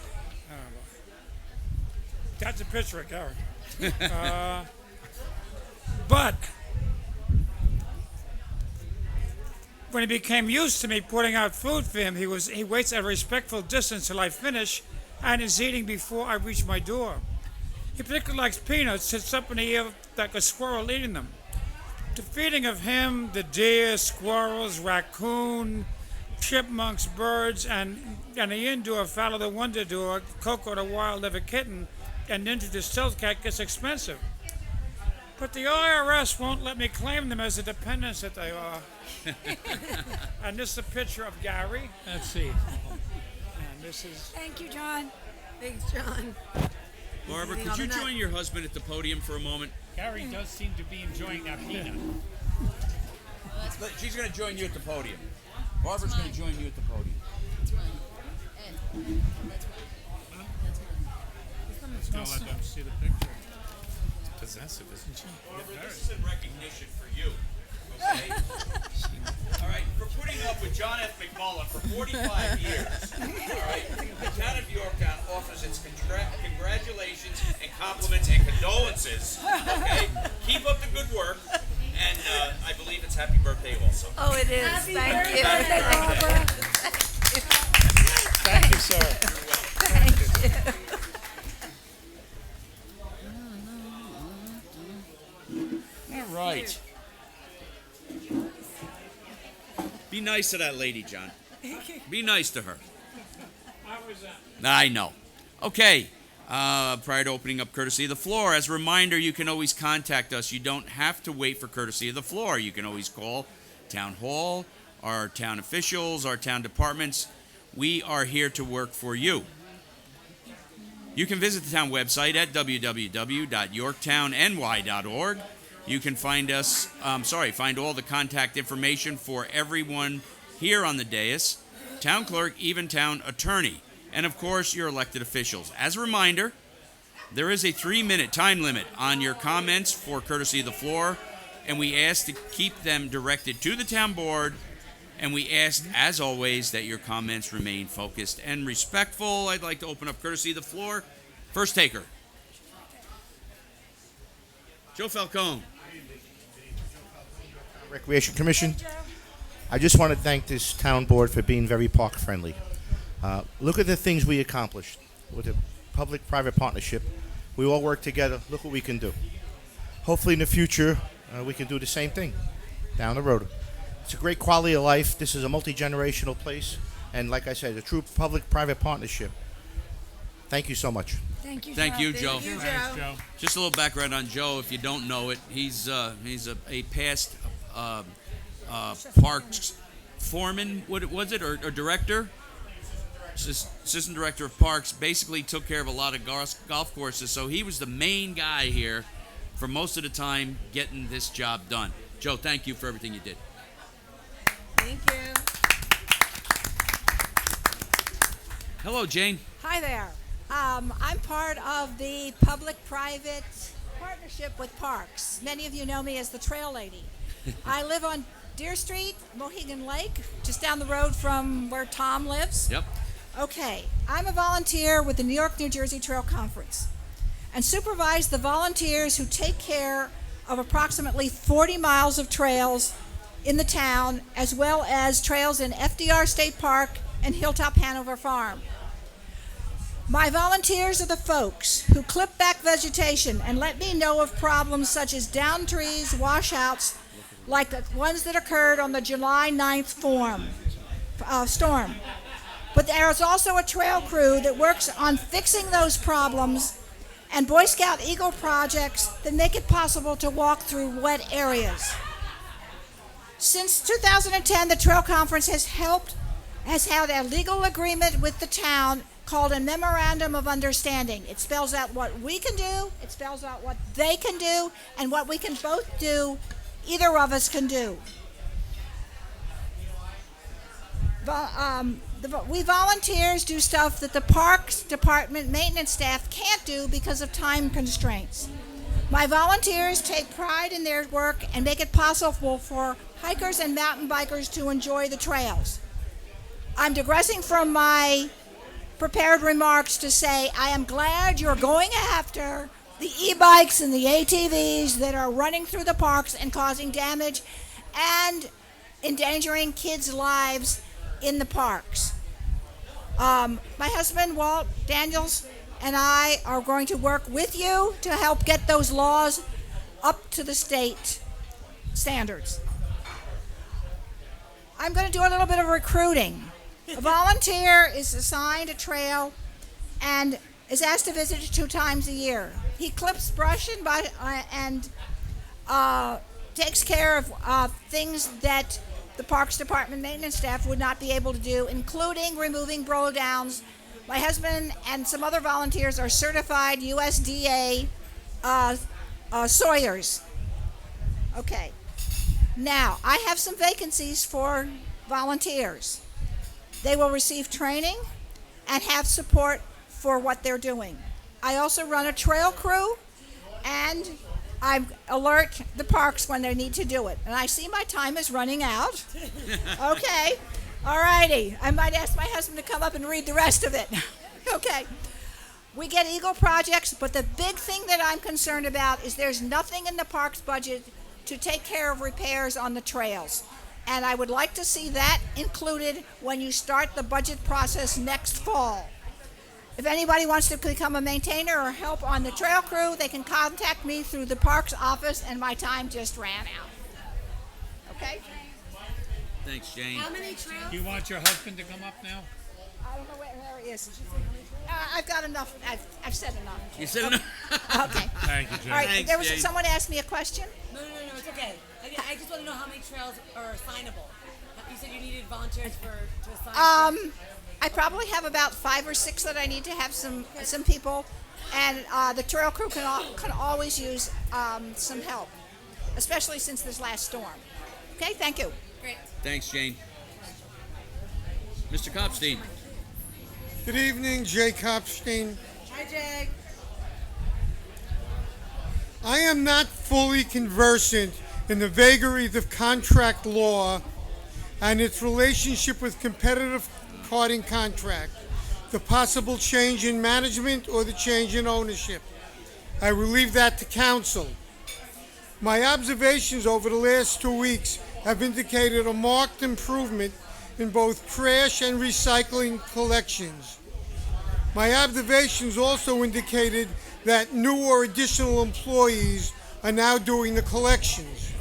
P: that's a picture of Gary. But when he became used to me putting out food for him, he waits at a respectful distance till I finish and is eating before I reach my door. He particularly likes peanuts, sits up in the air like a squirrel eating them. To feeding of him, the deer, squirrels, raccoon, chipmunks, birds, and the indoor fowl, the wonder dog, Coco the wild liver kitten, and Ninja the stealth cat gets expensive. But the IRS won't let me claim them as the dependents that they are. And this is a picture of Gary. Let's see. And this is...
G: Thank you, John.
F: Thanks, John.
A: Barbara,
F: eating
A: could
F: all
A: you
F: the nut.
A: join your husband at the podium for a moment?
N: Gary does seem to be enjoying that peanut.
A: She's going to join you at the podium. Barbara's going to join you at the podium.
K: Gonna let them see the picture. Possessive, isn't she?
A: Barbara, this is in recognition for you. Okay? All right, for putting up with John F. McMullen for 45 years. All right, the town of Yorktown offers its congratulations and compliments and condolences. Okay, keep up the good work, and I believe it's happy birthday also.
F: Oh, it is.
G: Happy
F: Thank you.
G: birthday, Barbara.
K: Thank you, sir.
F: Thank you.
A: All right. Be nice to that lady, John. Be nice to her. I know. Okay. Prior to opening up Courtesy of the Floor, as a reminder, you can always contact us. You don't have to wait for Courtesy of the Floor. You can always call Town Hall, our town officials, our town departments. We are here to work for you. You can visit the town website at www.yorktownny.org. You can find all the contact information for everyone here on the dais, town clerk, even town attorney, and of course your elected officials. As a reminder, there is a 3-minute time limit on your comments for Courtesy of the Floor, and we ask to keep them directed to the town board, and we ask, as always, that your comments remain focused and respectful. I'd like to open up Courtesy of the Floor. First taker, Joe Falcone.
Q: Recreation Commission. I just want to thank this town board for being very park friendly. Look at the things we accomplished with a public-private partnership. We all work together. Look what we can do. Hopefully in the future we can do the same thing down the road. It's a great quality of life. This is a multi-generational place, and like I said, a true public-private partnership. Thank you so much.
G: Thank you,
A: Thank you, Joe.
F: Thank you,
K: Thanks, Joe.
A: Just a little background on Joe, if you don't know it. He's a past parks foreman, what was it, or director? Assistant director of parks. Basically took care of a lot of golf courses, so he was the main guy here for most of the time getting this job done. Joe, thank you for everything you did.
F: Thank you.
A: Hello, Jane.
R: Hi there. I'm part of the public-private partnership with parks. Many of you know me as the Trail Lady. I live on Deer Street, Mohegan Lake, just down the road from where Tom lives.
A: Yep.
R: Okay, I'm a volunteer with the New York, New Jersey Trail Conference and supervise the volunteers who take care of approximately 40 miles of trails in the town, as well as trails in FDR State Park and Hilltop Hanover Farm. My volunteers are the folks who clip back vegetation and let me know of problems such as downed trees, washouts, like the ones that occurred on the July 9th storm. But there is also a trail crew that works on fixing those problems and Boy Scout Eagle projects that make it possible to walk through wet areas. Since 2010, the Trail Conference has had a legal agreement with the town called a Memorandum of Understanding. It spells out what we can do, it spells out what they can do, and what we can both do, either of us can do. We volunteers do stuff that the Parks Department maintenance staff can't do because of time constraints. My volunteers take pride in their work and make it possible for hikers and mountain bikers to enjoy the trails. I'm digressing from my prepared remarks to say I am glad you're going after the e-bikes and the ATVs that are running through the parks and causing damage and endangering kids' lives in the parks. My husband, Walt Daniels, and I are going to work with you to help get those laws up to the state standards. I'm going to do a little bit of recruiting. A volunteer is assigned a trail and is asked to visit it 2 times a year. He clips brush and takes care of things that the Parks Department maintenance staff would not be able to do, including removing blowdowns My husband and some other volunteers are certified USDA sawyers. Okay. Now, I have some vacancies for volunteers. They will receive training and have support for what they're doing. I also run a trail crew, and I alert the parks when they need to do it. And I see my time is running out. Okay. All righty. I might ask my husband to come up and read the rest of it. Okay. We get Eagle projects, but the big thing that I'm concerned about is there's nothing in the parks budget to take care of repairs on the trails. And I would like to see that included when you start the budget process next fall. If anybody wants to become a maintainer or help on the trail crew, they can contact me through the parks office, and my time just ran out. Okay?
A: Thanks, Jane.
F: How many trails?
N: Do you want your husband to come up now?
R: I don't know where he is. I've got enough. I've said enough.
A: You said enough?
R: Okay.
K: Thank you, Jane.
R: All right.
A: Thanks,
R: There was
A: Jane.
R: someone asked me a question.
F: No, it's okay. I just want to know how many trails are assignable. You said you needed volunteers to assign.
R: I probably have about 5 or 6 that I need to have some people, and the trail crew can always use some help, especially since this last storm. Okay, thank you.
F: Great.
A: Thanks, Jane. Mr. Kopstein.
S: Good evening, Jay Kopstein.
F: Hi, Jay.
S: I am not fully conversant in the vagaries of contract law and its relationship with competitive karting contract, the possible change in management or the change in ownership. I will leave that to council. My observations over the last 2 weeks have indicated a marked improvement in both trash and recycling collections. My observations also indicated that new or additional employees are now doing the collections.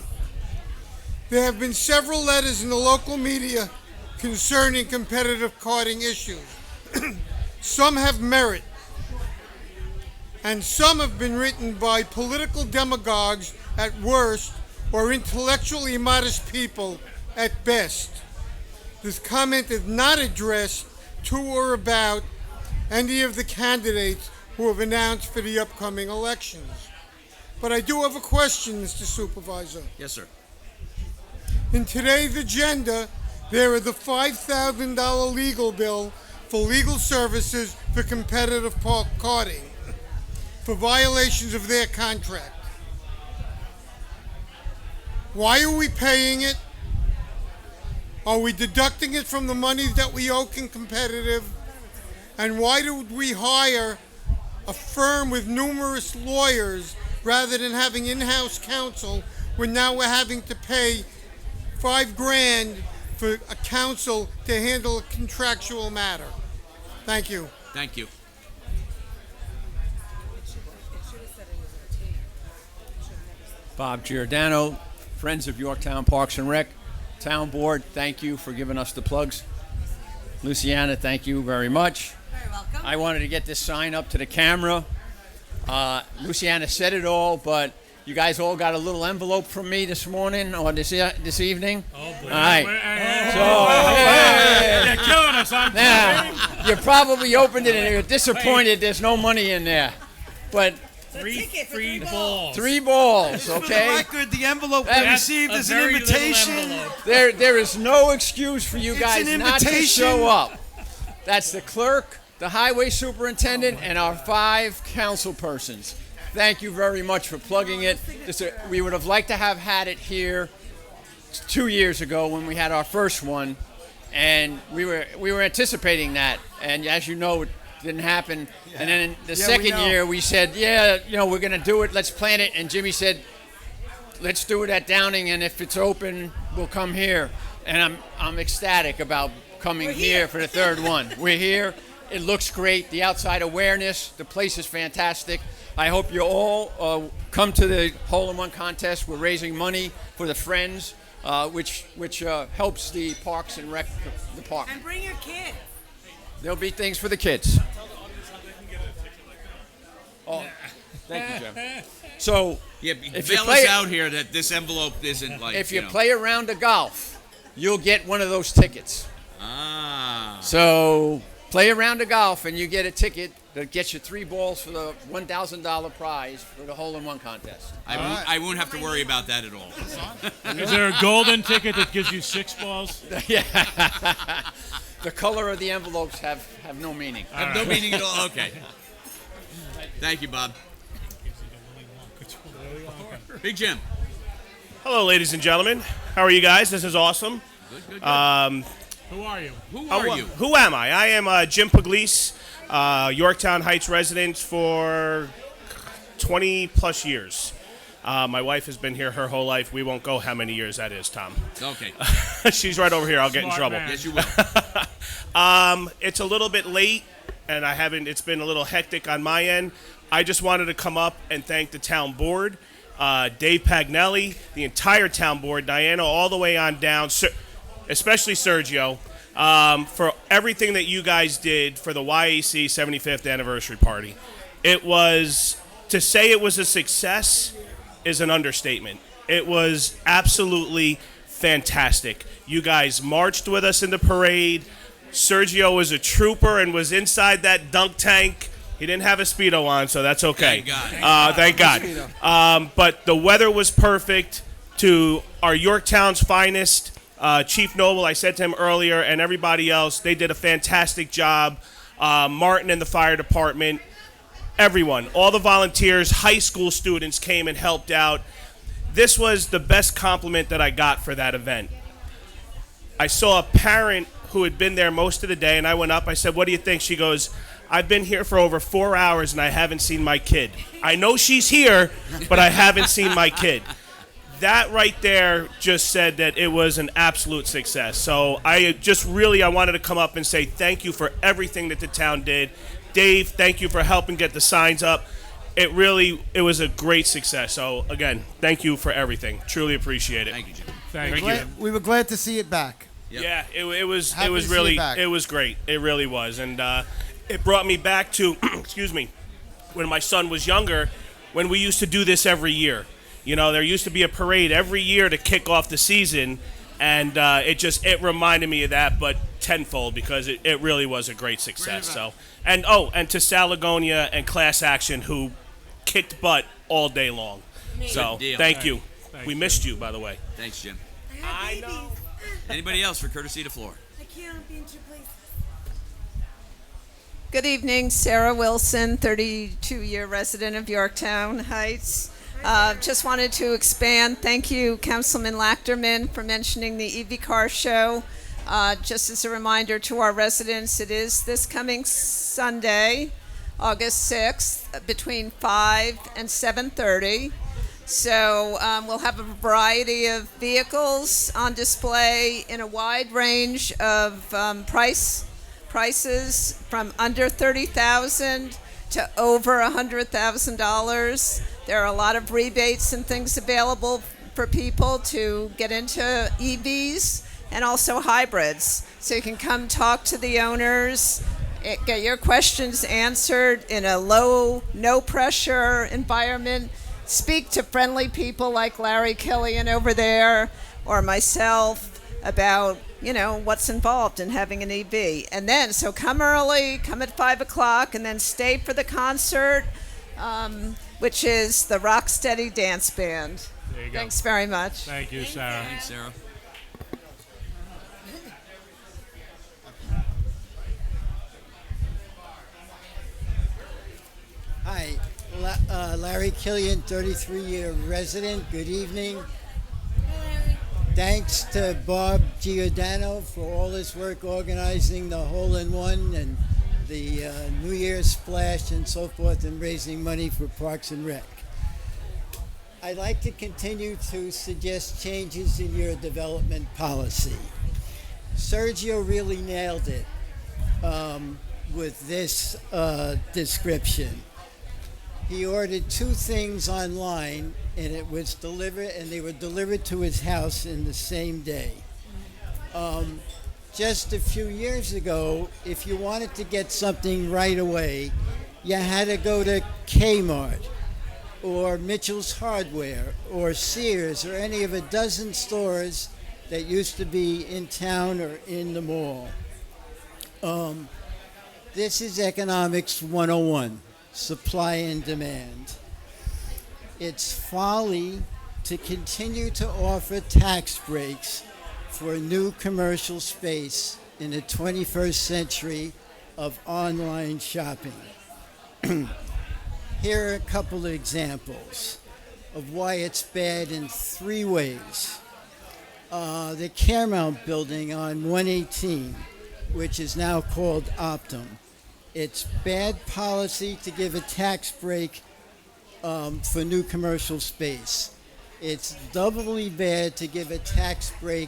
S: There have been several letters in the local media concerning competitive karting issues. Some have merit, and some have been written by political demagogues at worst or intellectually modest people at best. This comment is not addressed to or about any of the candidates who have announced for the upcoming elections. But I do have a question, Mr. Supervisor.
A: Yes, sir.
S: In today's agenda, there is a $5,000 legal bill for legal services for competitive karting for violations of their contract. Why are we paying it? Are we deducting it from the money that we owe in competitive? And why do we hire a firm with numerous lawyers rather than having in-house counsel when now we're having to pay $5,000 for a counsel to handle a contractual matter? Thank you.
A: Thank you.
J: Bob Giordano, Friends of Yorktown Parks and Rec. Town Board, thank you for giving us the plugs. Luciana, thank you very much.
F: Very welcome.
J: I wanted to get this sign up to the camera. Luciana said it all, but you guys all got a little envelope from me this morning or this evening.
K: Oh, boy.
J: All right.
K: You're killing us on
J: Now, you probably opened it and you're disappointed there's no money in there. But
N: Three balls.
J: 3 balls,
T: For the
J: okay?
T: record, the envelope we
J: That's
T: received
N: a
T: is an
N: very little
T: invitation.
N: envelope.
J: There is no excuse for you
T: It's
J: guys
T: an
J: not to
T: invitation.
J: show up. That's the clerk, the highway superintendent, and our 5 council persons. Thank you very much for plugging it. We would have liked to have had it here 2 years ago when we had our first one, and we were anticipating that. And as you know, it didn't happen. And then the second year we said, we're going to do it. Let's plan it. And Jimmy said, let's do it at Downing, and if it's open, we'll come here. And I'm ecstatic about coming here for the third one. We're here. It looks great. The outside awareness, the place is fantastic. I hope you all come to the hole-in-one contest. We're raising money for the Friends, which helps the Parks and Rec department.
F: And bring your kids.
J: There'll be things for the kids. Oh, thank you, Jim. So,
A: Yeah,
J: if you
A: bail
J: play
A: us out here that this envelope isn't like.
J: if you
A: know.
J: play a round of golf, you'll get one of those tickets.
A: Ah.
J: So
T: Play a round of golf and you get a ticket that gets you 3 balls for the $1,000 prize for the hole-in-one contest.
A: I won't have to worry about that at all.
K: Is there a golden ticket that gives you 6 balls?
T: Yeah. The color of the envelopes have no meaning.
A: Have no meaning at all. Okay. Thank you, Bob. Big Jim.
U: Hello, ladies and gentlemen. How are you guys? This is awesome.
A: Good.
K: Who are you?
A: Who are you?
U: Who am I? I am Jim Pugliese, Yorktown Heights resident for 20 plus years. My wife has been here her whole life. We won't go how many years that is, Tom.
A: Okay.
U: She's right over here. I'll get in trouble.
A: Man. Yes, you will.
U: It's a little bit late, and it's been a little hectic on my end. I just wanted to come up and thank the town board, Dave Pagnelli, the entire town board, Diana, all the way on down, especially Sergio, for everything that you guys did for the YAC 75th anniversary party. To say it was a success is an understatement. It was absolutely fantastic. You guys marched with us in the parade. Sergio was a trooper and was inside that dunk tank. He didn't have a Speedo on, so that's okay. Thank God. But the weather was perfect. To our Yorktown's finest, Chief Noble, I said to him earlier, and everybody else, they did a fantastic job. Martin and the fire department, everyone, all the volunteers, high school students came and helped out. This was the best compliment that I got for that event. I saw a parent who had been there most of the day, and I went up, I said, "What do you think?" She goes, "I've been here for over 4 hours and I haven't seen my kid. I know she's here, but I haven't seen my kid." That right there just said that it was an absolute success. So I wanted to come up and say thank you for everything that the town did. Dave, thank you for helping get the signs up. It was a great success. So again, thank you for everything. Truly appreciate it.
A: Thank you, Jim.
K: Thank you.
E: We were glad to see it back.
A: Yep.
U: Yeah, it was
E: Happy to see
U: really
E: it back.
U: it was great. It really was, and it brought me back to excuse me, when my son was younger, when we used to do this every year. You know, there used to be a parade every year to kick off the season, and it reminded me of that, but tenfold, because it really was a great success. So, and to Salagonia and Class Action, who kicked butt all day long. So
A: Good deal.
U: thank you.
K: Thanks,
U: We missed you, by the way.
A: Thanks, Jim.
U: I know.
A: Anybody else for courtesy of the floor?
F: I can't be in 2 places.
V: Good evening, Sarah Wilson, 32-year resident of Yorktown Heights. Just wanted to expand. Thank you, Councilman Lachterman, for mentioning the EV car show. Just as a reminder to our residents, it is this coming Sunday, August 6th, between 5 and 7:30. So we'll have a variety of vehicles on display in a wide range of prices from under $30,000 to over $100,000. There are a lot of rebates and things available for people to get into EVs and also hybrids. So you can come talk to the owners, get your questions answered in a low, no pressure environment. Speak to friendly people like Larry Killian over there or myself about, what's involved in having an EV. And then, so come early, come at 5 o'clock, and then stay for the concert, which is the Rocksteady Dance Band.
K: There you go.
V: Thanks very much.
K: Thank you, Sarah.
A: Thanks, Sarah.
W: Hi, Larry Killian, 33-year resident. Good evening. Thanks to Bob Giordano for all his work organizing the hole-in-one and the New Year's splash and so forth, and raising money for Parks and Rec. I'd like to continue to suggest changes in your development policy. Sergio really nailed it with this description. He ordered 2 things online, and it was delivered, and they were delivered to his house in the same day. Just a few years ago, if you wanted to get something right away, you had to go to Kmart or Mitchell's Hardware or Sears or any of a dozen stores that used to be in town or in the mall. This is Economics 101, supply and demand. It's folly to continue to offer tax breaks for new commercial space in the 21st century of online shopping. Here are a couple of examples of why it's bad in 3 ways. The Caremount building on 118, which is now called Optum. It's bad policy to give a tax break for new commercial space. It's doubly bad to give a tax break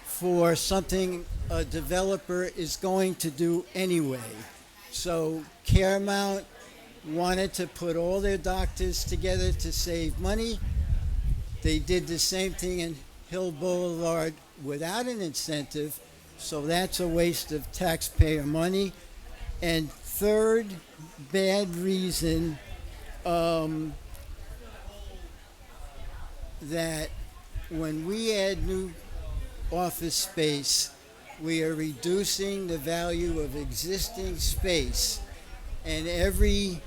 W: for something a developer is going to do anyway. So Caremount wanted to put all their doctors together to save money. They did the same thing in Hill Boulevard without an incentive, so that's a waste of taxpayer money. And third bad reason, that when we add new office space, we are reducing the value of existing space, and every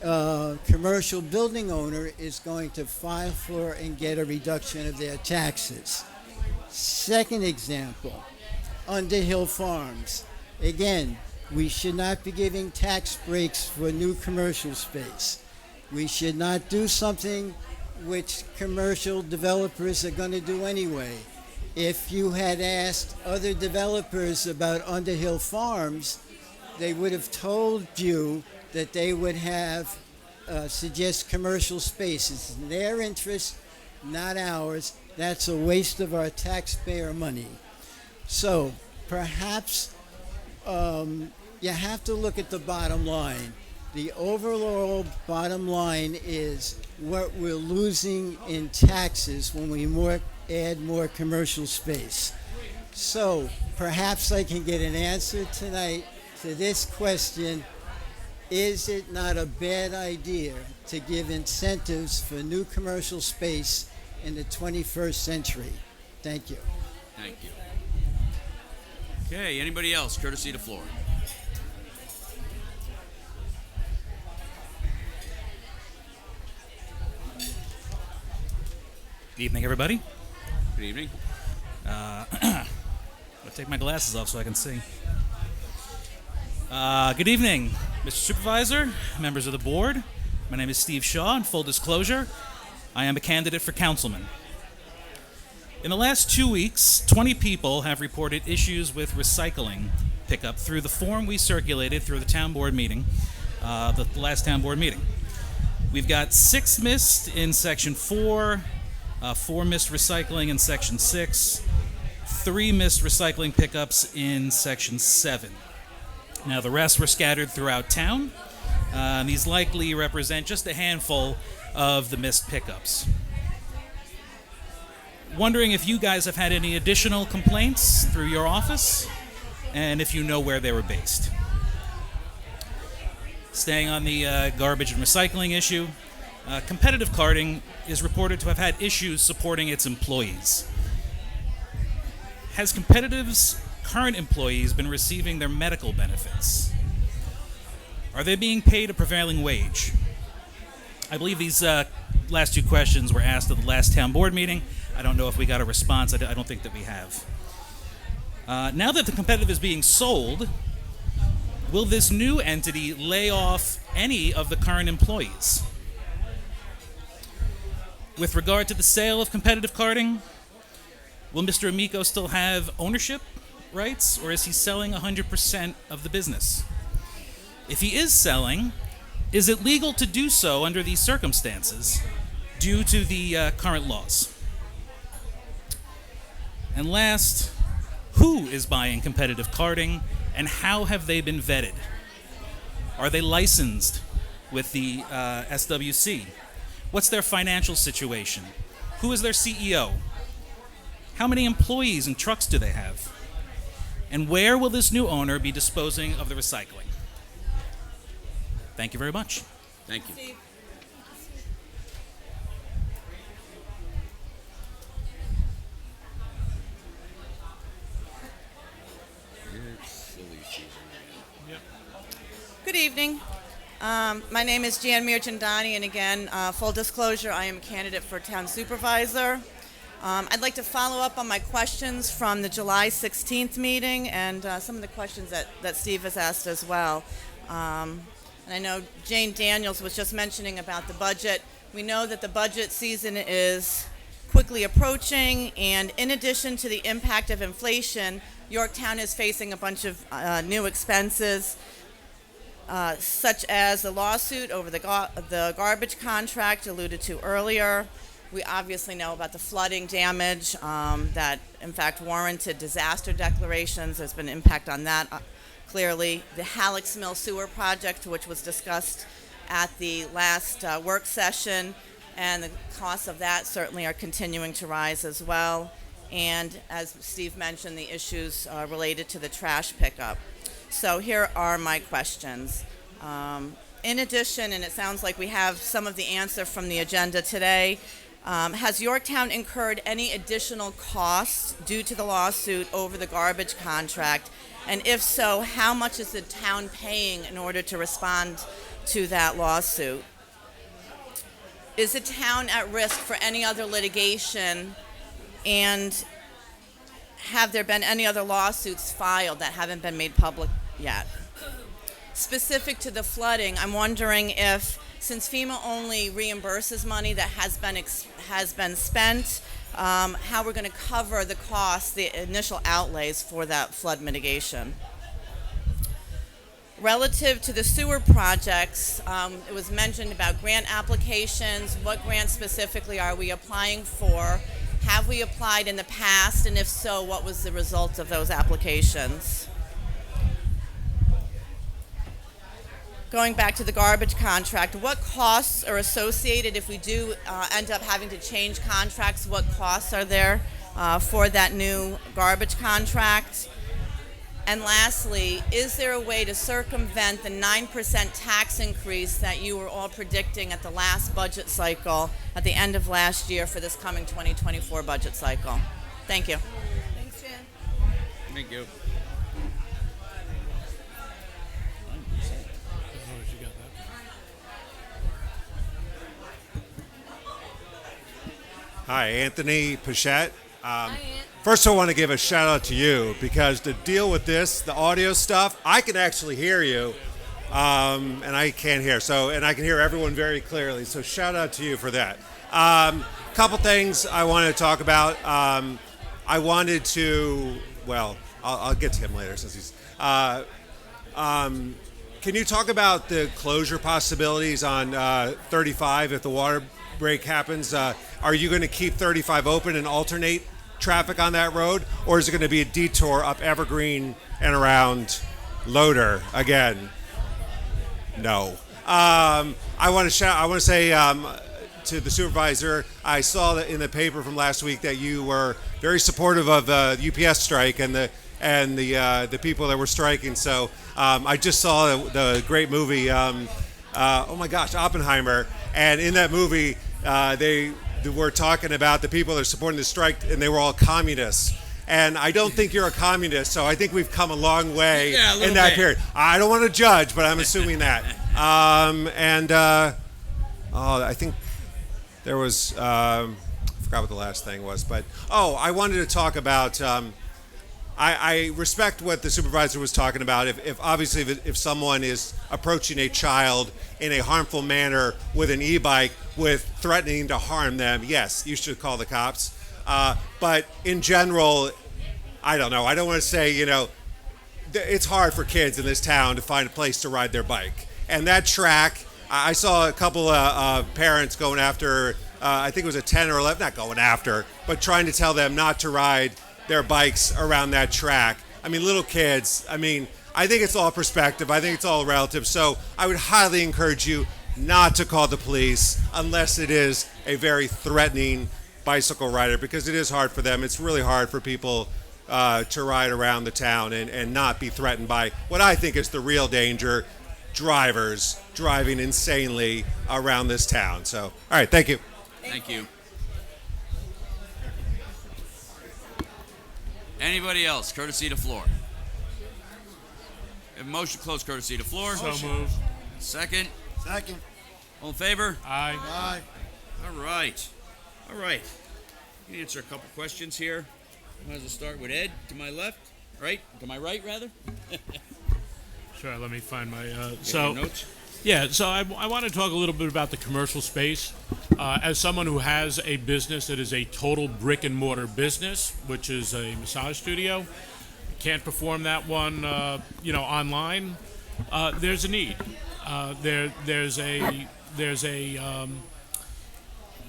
W: commercial building owner is going to file for and get a reduction of their taxes. Second example, Underhill Farms. Again, we should not be giving tax breaks for new commercial space. We should not do something which commercial developers are going to do anyway. If you had asked other developers about Underhill Farms, they would have told you that they would have suggest commercial spaces. In their interest, not ours. That's a waste of our taxpayer money. So perhaps you have to look at the bottom line. The overall bottom line is what we're losing in taxes when we add more commercial space. So perhaps I can get an answer tonight to this question: is it not a bad idea to give incentives for new commercial space in the 21st century? Thank you.
A: Thank you. Okay, anybody else? Courtesy of the floor.
C: Good evening, everybody.
A: Good evening.
C: I'll take my glasses off so I can see. Good evening, Mr. Supervisor, members of the board. My name is Steve Shaw, and full disclosure, I am a candidate for councilman. In the last 2 weeks, 20 people have reported issues with recycling pickup through the form we circulated through the town board meeting, the last town board meeting. We've got 6 missed in section 4, 4 missed recycling in section 6, 3 missed recycling pickups in section 7. Now the rest were scattered throughout town. These likely represent just a handful of the missed pickups. Wondering if you guys have had any additional complaints through your office, and if you know where they were based. Staying on the garbage and recycling issue, Competitive Carting is reported to have had issues supporting its employees. Has Competitive's current employees been receiving their medical benefits? Are they being paid a prevailing wage? I believe these last 2 questions were asked at the last town board meeting. I don't know if we got a response. I don't think that we have. Now that the Competitive is being sold, will this new entity lay off any of the current employees? With regard to the sale of Competitive Carting, will Mr. Amico still have ownership rights, or is he selling 100% of the business? If he is selling, is it legal to do so under these circumstances due to the current laws? And last, who is buying Competitive Carting, and how have they been vetted? Are they licensed with the SWC? What's their financial situation? Who is their CEO? How many employees and trucks do they have? And where will this new owner be disposing of the recycling? Thank you very much.
A: Thank you.
D: Good evening. My name is Jan Mirchandani, and again, full disclosure, I am a candidate for town supervisor. I'd like to follow up on my questions from the July 16th meeting and some of the questions that Steve has asked as well. And I know Jane Daniels was just mentioning about the budget. We know that the budget season is quickly approaching, and in addition to the impact of inflation, Yorktown is facing a bunch of new expenses, such as the lawsuit over the garbage contract alluded to earlier. We obviously know about the flooding damage that, in fact, warranted disaster declarations. There's been impact on that, clearly. The Halleck's Mill Sewer Project, which was discussed at the last work session, and the costs of that certainly are continuing to rise as well. And as Steve mentioned, the issues related to the trash pickup. So here are my questions. In addition, and it sounds like we have some of the answer from the agenda today, has Yorktown incurred any additional costs due to the lawsuit over the garbage contract? And if so, how much is the town paying in order to respond to that lawsuit? Is the town at risk for any other litigation? And have there been any other lawsuits filed that haven't been made public yet? Specific to the flooding, I'm wondering if, since FEMA only reimburses money that has been spent, how we're going to cover the costs, the initial outlays for that flood mitigation. Relative to the sewer projects, it was mentioned about grant applications. What grants specifically are we applying for? Have we applied in the past, and if so, what was the result of those applications? Going back to the garbage contract, what costs are associated if we do end up having to change contracts? What costs are there for that new garbage contract? And lastly, is there a way to circumvent the 9% tax increase that you were all predicting at the last budget cycle at the end of last year for this coming 2024 budget cycle? Thank you. Thanks, Jan.
A: Thank you.
H: Hi, Anthony Pichette. First, I want to give a shout out to you because to deal with this, the audio stuff, I can actually hear you, and I can't hear. And I can hear everyone very clearly. So shout out to you for that. Couple things I wanted to talk about. I wanted to, well, I'll get to him later since he's. Can you talk about the closure possibilities on 35 if the water break happens? Are you going to keep 35 open and alternate traffic on that road, or is it going to be a detour up Evergreen and around Loader again? No. I want to say to the supervisor, I saw that in the paper from last week that you were very supportive of the UPS strike and the people that were striking. So I just saw the great movie, oh my gosh, Oppenheimer, and in that movie they were talking about the people that are supporting the strike, and they were all communists. And I don't think you're a communist, so I think we've come a long way in that period. I don't want to judge, but I'm assuming that. I think there was, I forgot what the last thing was, but, I wanted to talk about, I respect what the supervisor was talking about. If someone is approaching a child in a harmful manner with an e-bike with threatening to harm them, yes, you should call the cops. But in general, I don't know. I don't want to say, it's hard for kids in this town to find a place to ride their bike. And that track, I saw a couple of parents going after, I think it was a 10 or 11, not going after, but trying to tell them not to ride their bikes around that track. I mean, little kids, I think it's all perspective. I think it's all relative. So I would highly encourage you not to call the police unless it is a very threatening bicycle rider, because it is hard for them. It's really hard for people to ride around the town and not be threatened by what I think is the real danger, drivers driving insanely around this town. So, all right, thank you.
A: Thank you. Anybody else? Courtesy to floor. We have a motion to close courtesy of the floor.
K: So moved.
A: Second.
E: Second.
A: All in favor?
K: Aye.
E: Aye.
A: All right. All right. We can answer a couple questions here. Might as well start with Ed to my left. Right? To my right, rather.
K: Sure, let me find my.
A: Your notes.
K: Yeah, so I want to talk a little bit about the commercial space. As someone who has a business that is a total brick and mortar business, which is a massage studio, can't perform that one, online. There's a need. There's a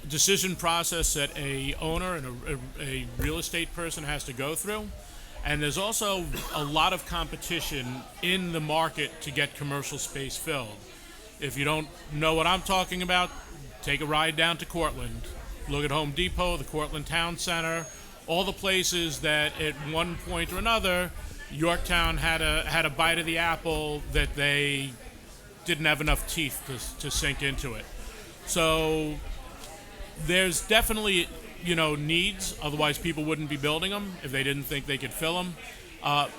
K: decision process that a owner and a real estate person has to go through. And there's also a lot of competition in the market to get commercial space filled. If you don't know what I'm talking about, take a ride down to Cortland. Look at Home Depot, the Cortland Town Center, all the places that at one point or another, Yorktown had a bite of the apple that they didn't have enough teeth to sink into it. So there's definitely needs. Otherwise, people wouldn't be building them if they didn't think they could fill them.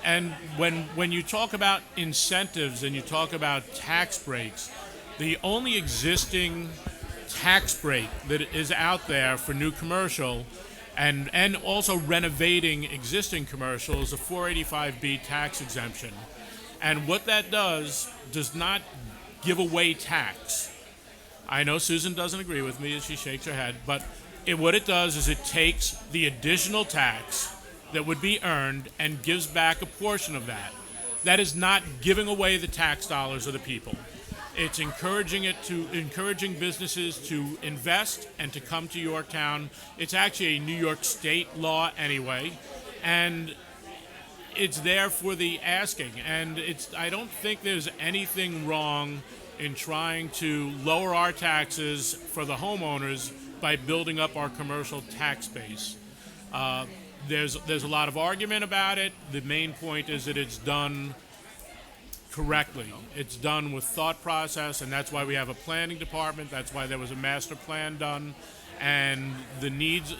K: And when you talk about incentives and you talk about tax breaks, the only existing tax break that is out there for new commercial and also renovating existing commercial is a 485B tax exemption. And what that does not give away tax. I know Susan doesn't agree with me as she shakes her head, but what it does is it takes the additional tax that would be earned and gives back a portion of that. That is not giving away the tax dollars of the people. It's encouraging businesses to invest and to come to Yorktown. It's actually a New York State law anyway, and it's there for the asking. And I don't think there's anything wrong in trying to lower our taxes for the homeowners by building up our commercial tax base. There's a lot of argument about it. The main point is that it's done correctly. It's done with thought process, and that's why we have a planning department. That's why there was a master plan done, and the needs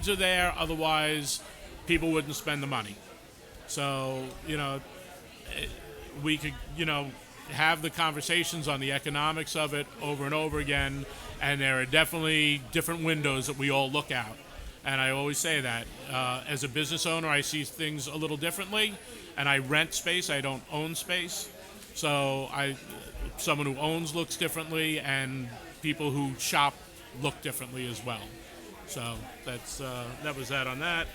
K: are there. Otherwise, people wouldn't spend the money. So we could have the conversations on the economics of it over and over again, and there are definitely different windows that we all look out. And I always say that. As a business owner, I see things a little differently, and I rent space. I don't own space. So someone who owns looks differently, and people who shop look differently as well. So that was that on that.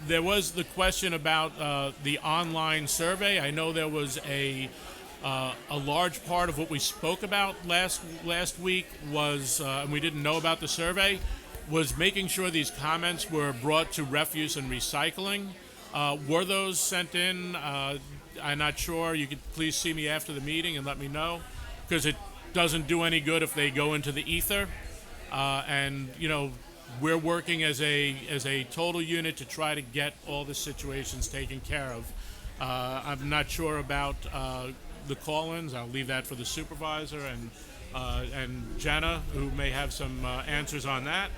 K: There was the question about the online survey. I know there was a large part of what we spoke about last week was, and we didn't know about the survey, was making sure these comments were brought to refuse and recycling. Were those sent in? I'm not sure. You could please see me after the meeting and let me know, because it doesn't do any good if they go into the ether. And we're working as a total unit to try to get all the situations taken care of. I'm not sure about the call-ins. I'll leave that for the supervisor and Jenna, who may have some answers on that.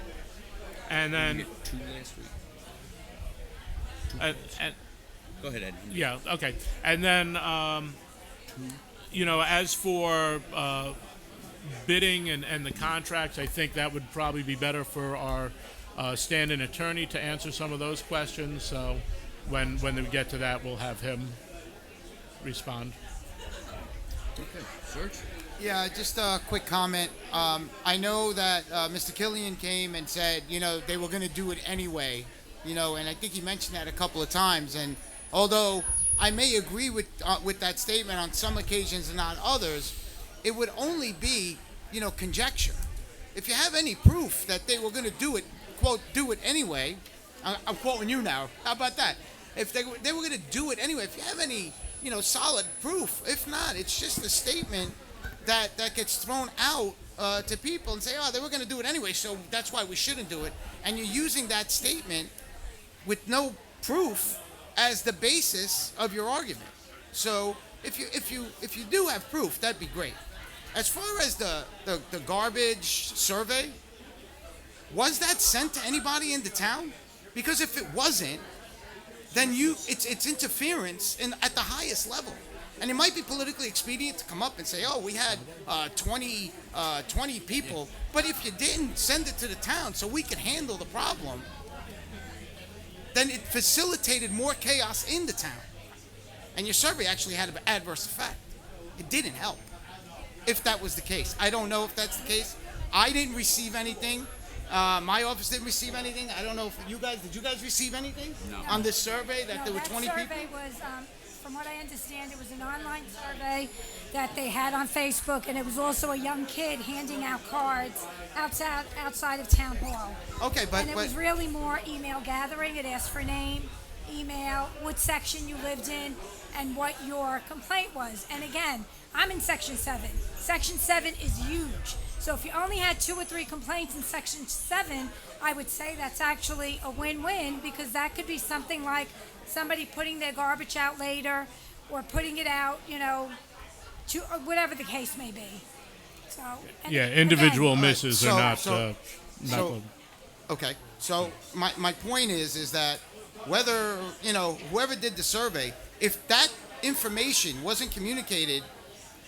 K: And then
A: two last week. Go ahead, Ed.
K: Yeah. Okay. And then as for bidding and the contracts, I think that would probably be better for our stand-in attorney to answer some of those questions. So when we get to that, we'll have him respond.
A: Okay. Serge?
E: Yeah, just a quick comment. I know that Mr. Killian came and said, they were going to do it anyway, and I think he mentioned that a couple of times. And although I may agree with that statement on some occasions and not others, it would only be, conjecture. If you have any proof that they were going to do it, quote, do it anyway, I'm quoting you now. How about that? If they were going to do it anyway, if you have any, solid proof, if not, it's just a statement that gets thrown out to people and say, oh, they were going to do it anyway, so that's why we shouldn't do it. And you're using that statement with no proof as the basis of your argument. So if you do have proof, that'd be great. As far as the garbage survey, was that sent to anybody in the town? Because if it wasn't, then it's interference at the highest level. And it might be politically expedient to come up and say, oh, we had 20 people. But if you didn't send it to the town so we could handle the problem, then it facilitated more chaos in the town. And your survey actually had an adverse effect. It didn't help, if that was the case. I don't know if that's the case. I didn't receive anything. My office didn't receive anything. I don't know if did you guys receive anything on this survey that there were 20 people?
G: That survey was, from what I understand, it was an online survey that they had on Facebook, and it was also a young kid handing out cards outside of town hall.
E: Okay, but
G: and it was really more email gathering. It asked for name, email, what section you lived in, and what your complaint was. And again, I'm in Section 7. Section 7 is huge. So if you only had 2 or 3 complaints in Section 7, I would say that's actually a win-win, because that could be something like somebody putting their garbage out later or putting it out, to whatever the case may be. So
K: Yeah, individual
G: again,
K: misses are not.
E: Okay, so my point is that whether whoever did the survey, if that information wasn't communicated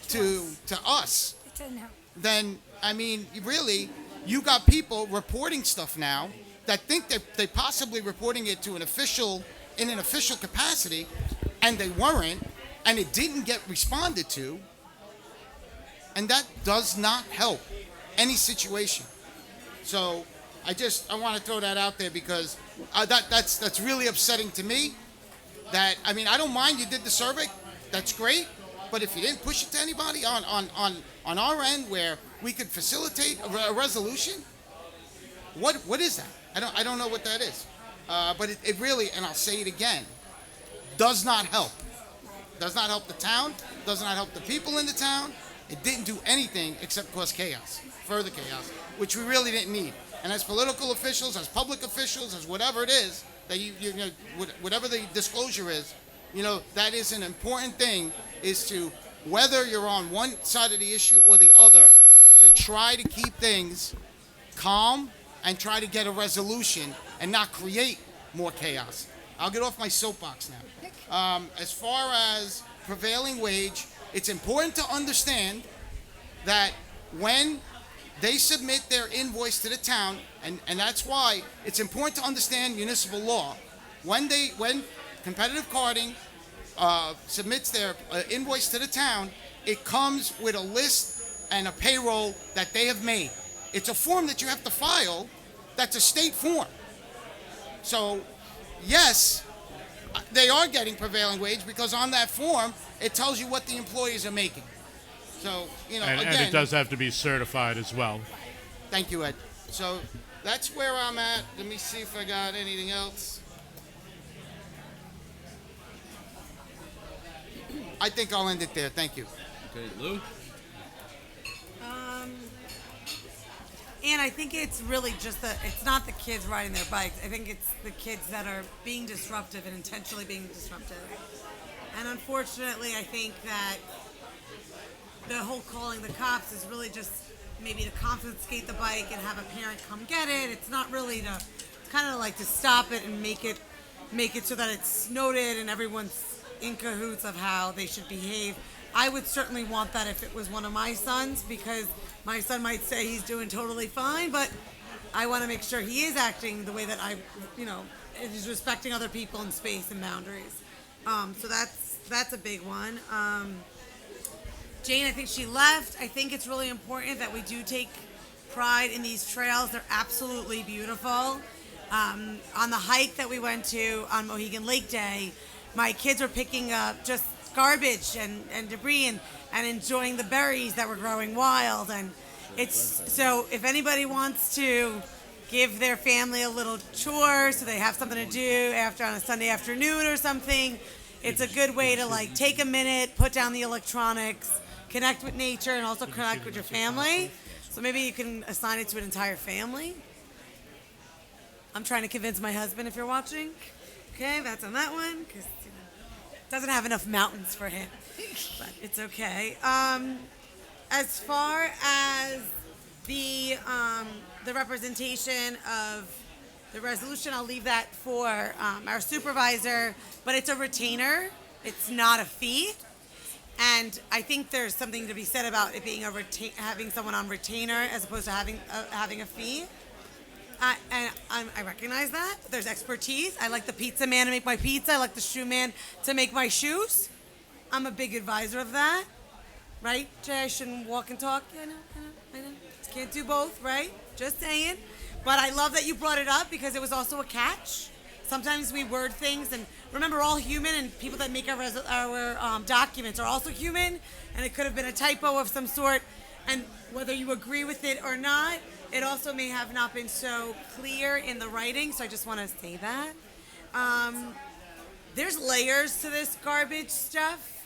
E: to us,
G: it didn't help.
E: then I mean, really, you got people reporting stuff now that think they possibly reporting it to an official in an official capacity, and they weren't, and it didn't get responded to, and that does not help any situation. So I want to throw that out there, because that's really upsetting to me. That, I mean, I don't mind you did the survey, that's great, but if you didn't push it to anybody on our end where we could facilitate a resolution, what is that? I don't know what that is. But it really, and I'll say it again, does not help. Does not help the town, does not help the people in the town. It didn't do anything except cause chaos, further chaos, which we really didn't need. And as political officials, as public officials, as whatever it is, that whatever the disclosure is, that is an important thing, is to, whether you're on one side of the issue or the other, to try to keep things calm and try to get a resolution and not create more chaos. I'll get off my soapbox now. As far as prevailing wage, it's important to understand that when they submit their invoice to the town, and that's why it's important to understand municipal law. When competitive carding submits their invoice to the town, it comes with a list and a payroll that they have made. It's a form that you have to file that's a state form. So, yes, they are getting prevailing wage, because on that form, it tells you what the employees are making. So,
K: and
E: again,
K: it does have to be certified as well.
E: Thank you, Ed. So that's where I'm at. Let me see if I got anything else. I think I'll end it there. Thank you.
A: Okay, Lou?
F: And I think it's really just it's not the kids riding their bikes. I think it's the kids that are being disruptive and intentionally being disruptive. And unfortunately, I think that the whole calling the cops is really just maybe to confiscate the bike and have a parent come get it. It's not really it's kind of like to stop it and make it so that it's noted and everyone's in cahoots of how they should behave. I would certainly want that if it was one of my sons, because my son might say he's doing totally fine, but I want to make sure he is acting the way that is respecting other people in space and boundaries. So that's a big one. Jane, I think she left. I think it's really important that we do take pride in these trails. They're absolutely beautiful. On the hike that we went to on Mohegan Lake Day, my kids were picking up just garbage and debris and enjoying the berries that were growing wild. And so if anybody wants to give their family a little chore so they have something to do after on a Sunday afternoon or something, it's a good way to take a minute, put down the electronics, connect with nature, and also connect with your family. So maybe you can assign it to an entire family. I'm trying to convince my husband, if you're watching. Okay, that's on that one, because doesn't have enough mountains for him, but it's okay. As far as the representation of the resolution, I'll leave that for our supervisor, but it's a retainer. It's not a fee. And I think there's something to be said about it being having someone on retainer as opposed to having a fee. And I recognize that. There's expertise. I like the pizza man to make my pizza. I like the shoe man to make my shoes. I'm a big advisor of that. Right, Jay? I shouldn't walk and talk. Yeah, I know. Just can't do both, right? Just saying. But I love that you brought it up because it was also a catch. Sometimes we word things, and remember, we're all human, and people that make our documents are also human, and it could have been a typo of some sort. And whether you agree with it or not, it also may have not been so clear in the writing, so I just want to say that. There's layers to this garbage stuff.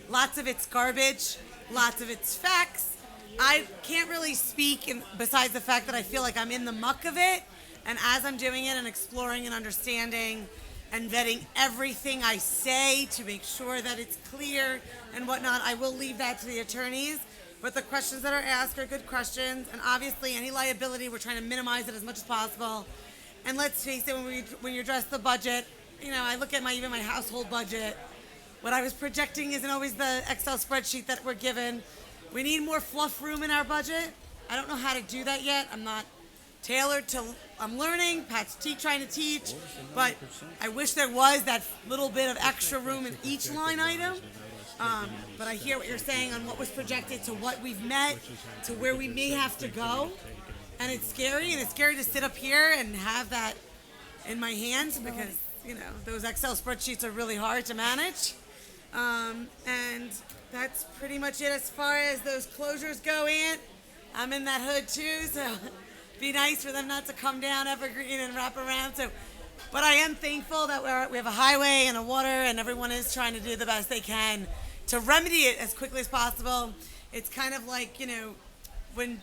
F: Lots of it's garbage, lots of it's facts. I can't really speak besides the fact that I feel like I'm in the muck of it, and as I'm doing it and exploring and understanding and vetting everything I say to make sure that it's clear and whatnot, I will leave that to the attorneys. But the questions that are asked are good questions, and obviously any liability, we're trying to minimize it as much as possible. And let's face it, when you address the budget, I look at even my household budget. What I was projecting isn't always the Excel spreadsheet that we're given. We need more fluff room in our budget. I don't know how to do that yet. I'm not tailored to, I'm learning. Pat's trying to teach. But I wish there was that little bit of extra room in each line item. But I hear what you're saying on what was projected to what we've met, to where we may have to go. And it's scary to sit up here and have that in my hands because, those Excel spreadsheets are really hard to manage. And that's pretty much it as far as those closures go, Aunt. I'm in that hood too, so it'd be nice for them not to come down Evergreen and wrap around. But I am thankful that we have a highway and a water, and everyone is trying to do the best they can to remedy it as quickly as possible. It's kind of like, when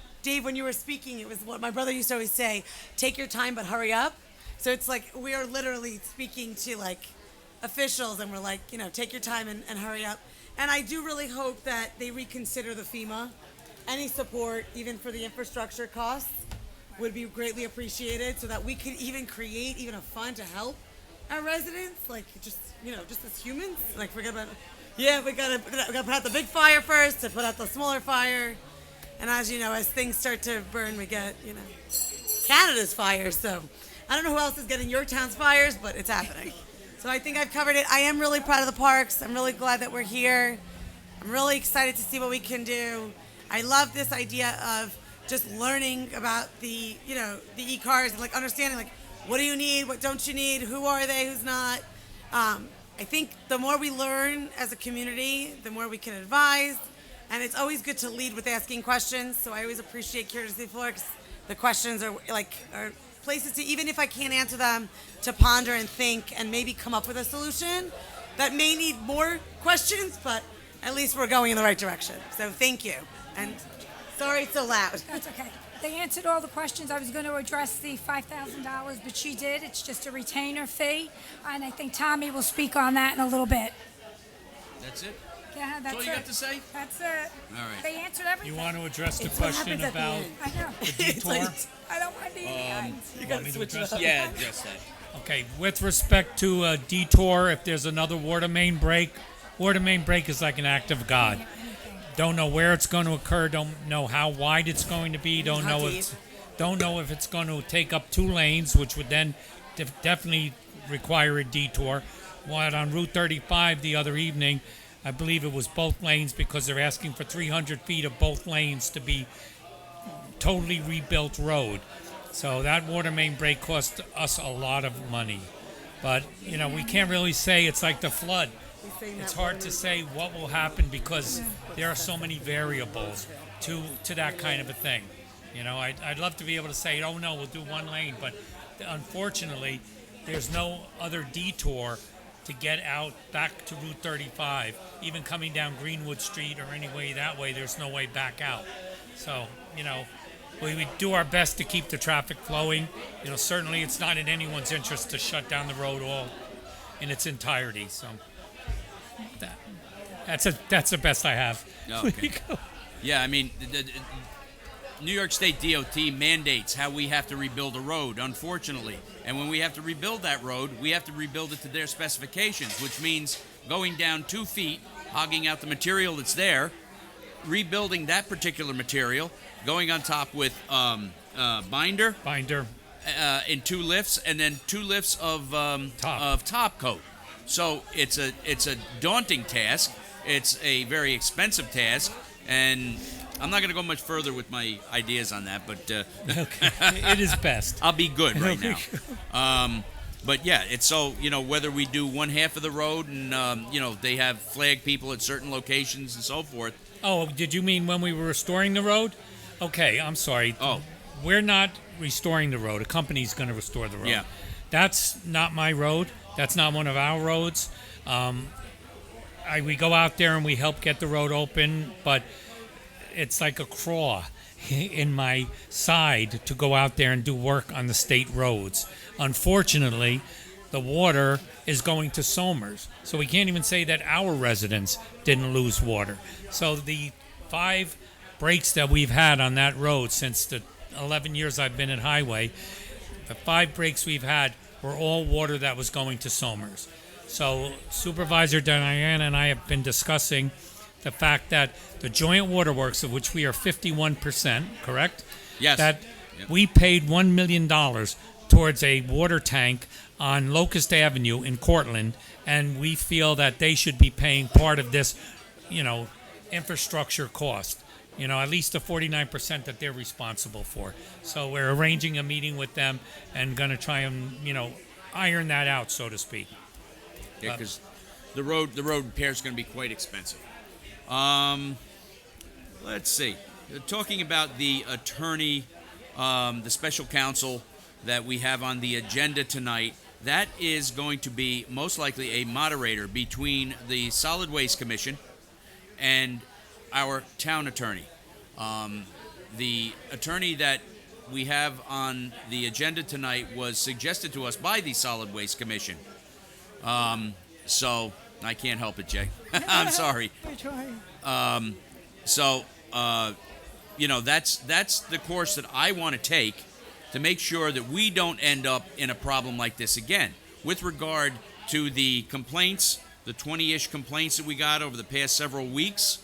F: you were speaking, it was what my brother used to always say, take your time but hurry up. So it's like we are literally speaking to officials, and we're like, take your time and hurry up. And I do really hope that they reconsider the FEMA. Any support, even for the infrastructure costs, would be greatly appreciated, so that we could even create a fund to help our residents, just as humans. Forget about, we gotta put out the big fire first to put out the smaller fire. And as you know, as things start to burn, we get, Canada's fires. So I don't know who else is getting your town's fires, but it's happening. So I think I've covered it. I am really proud of the parks. I'm really glad that we're here. I'm really excited to see what we can do. I love this idea of just learning about the e-cars and understanding what do you need, what don't you need, who are they, who's not. I think the more we learn as a community, the more we can advise. And it's always good to lead with asking questions. So I always appreciate Courtesy Floor because the questions are places to, even if I can't answer them, to ponder and think and maybe come up with a solution that may need more questions, but at least we're going in the right direction. So thank you. And sorry it's so loud.
G: That's okay. They answered all the questions. I was going to address the $5,000, but she did. It's just a retainer fee, and I think Tommy will speak on that in a little bit.
A: That's it?
G: Yeah, that's
A: all you got to say?
G: That's it.
A: All right.
G: They answered everything.
N: You want to address the
G: It's what
N: question
G: happens at the
N: about
G: end. I know.
N: the detour?
G: I don't want to be
N: You want me to address it?
A: Yeah, address that.
N: Okay, with respect to a detour, if there's another water main break is like an act of God. Don't know where it's going to occur, don't know how wide it's going to be, don't know if it's going to take up 2 lanes, which would then definitely require a detour. While on Route 35 the other evening, I believe it was both lanes because they're asking for 300 feet of both lanes to be totally rebuilt road. So that water main break cost us a lot of money. But, we can't really say it's like the flood. It's hard to say what will happen because there are so many variables to that kind of a thing. I'd love to be able to say, oh no, we'll do 1 lane, but unfortunately, there's no other detour to get out back to Route 35. Even coming down Greenwood Street or any way that way, there's no way back out. So, we do our best to keep the traffic flowing. Certainly it's not in anyone's interest to shut down the road all in its entirety. So that's the best I have.
A: Okay. Yeah, I mean, the New York State DOT mandates how we have to rebuild a road, unfortunately. And when we have to rebuild that road, we have to rebuild it to their specifications, which means going down 2 feet hogging out the material that's there, rebuilding that particular material, going on top with binder in 2 lifts, and then 2 lifts of top coat. So it's a daunting task. It's a very expensive task, and I'm not going to go much further with my ideas on that, but
N: it is best.
A: I'll be good right now. But yeah, it's so, whether we do one half of the road and, they have flag people at certain locations and so forth.
N: Oh, did you mean when we were restoring the road? Okay, I'm sorry. Oh. We're not restoring the road. A company's going to restore the road.
A: Yeah.
N: That's not my road. That's not one of our roads. We go out there and we help get the road open, but it's like a craw in my side to go out there and do work on the state roads. Unfortunately, the water is going to Somers, so we can't even say that our residents didn't lose water. So the 5 breaks that we've had on that road since the 11 years I've been at Highway, the 5 breaks we've had were all water that was going to Somers. So Supervisor Diana and I have been discussing the fact that the Joint Waterworks, of which we are 51%, correct?
A: Yes.
N: That we paid $1 million towards a water tank on Locust Avenue in Cortland, and we feel that they should be paying part of this, infrastructure cost. At least the 49% that they're responsible for. So we're arranging a meeting with them and going to try and, iron that out, so to speak.
A: Yeah, because the road repair is going to be quite expensive. Let's see. Talking about the attorney, the special counsel that we have on the agenda tonight, that is going to be most likely a moderator between the Solid Waste Commission and our town attorney. The attorney that we have on the agenda tonight was suggested to us by the Solid Waste Commission. So I can't help it, Jay. I'm sorry.
G: I try.
A: That's the course that I want to take to make sure that we don't end up in a problem like this again. With regard to the complaints, the 20-ish complaints that we got over the past several weeks,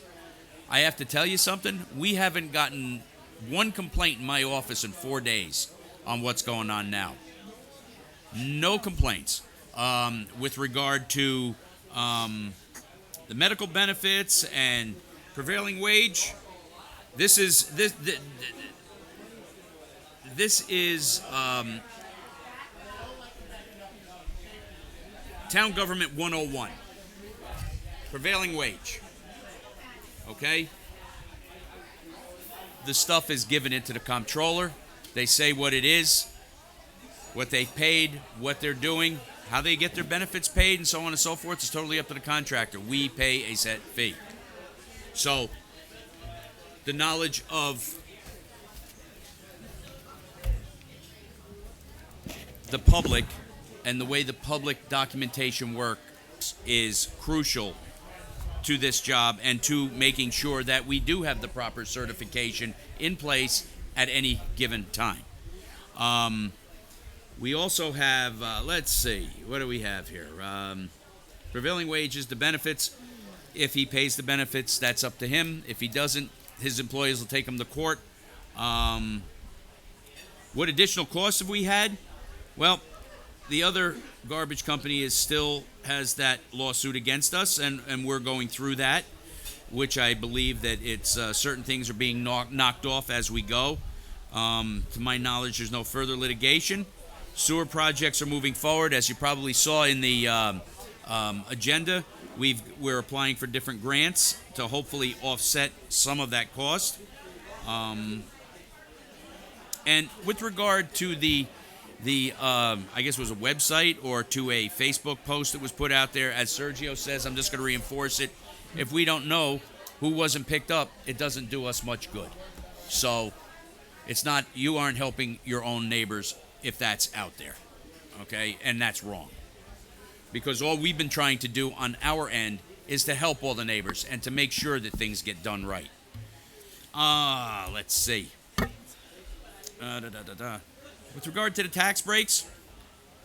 A: I have to tell you something. We haven't gotten one complaint in my office in 4 days on what's going on now. No complaints. With regard to the medical benefits and prevailing wage, this is Town Government 101. Prevailing wage. Okay? The stuff is given into the comptroller. They say what it is, what they paid, what they're doing, how they get their benefits paid, and so on and so forth. It's totally up to the contractor. We pay a set fee. So, the knowledge of the public and the way the public documentation works is crucial to this job and to making sure that we do have the proper certification in place at any given time. We also have, let's see, what do we have here? Prevailing wages, the benefits. If he pays the benefits, that's up to him. If he doesn't, his employees will take him to court. What additional costs have we had? Well, the other garbage company still has that lawsuit against us, and we're going through that, which I believe that it's certain things are being knocked off as we go. To my knowledge, there's no further litigation. Sewer projects are moving forward. As you probably saw in the agenda, we're applying for different grants to hopefully offset some of that cost. And with regard to the I guess it was a website or to a Facebook post that was put out there, as Sergio says, I'm just going to reinforce it. If we don't know who wasn't picked up, it doesn't do us much good. So it's not, you aren't helping your own neighbors if that's out there, okay? And that's wrong. Because all we've been trying to do on our end is to help all the neighbors and to make sure that things get done right. Let's see. With regard to the tax breaks,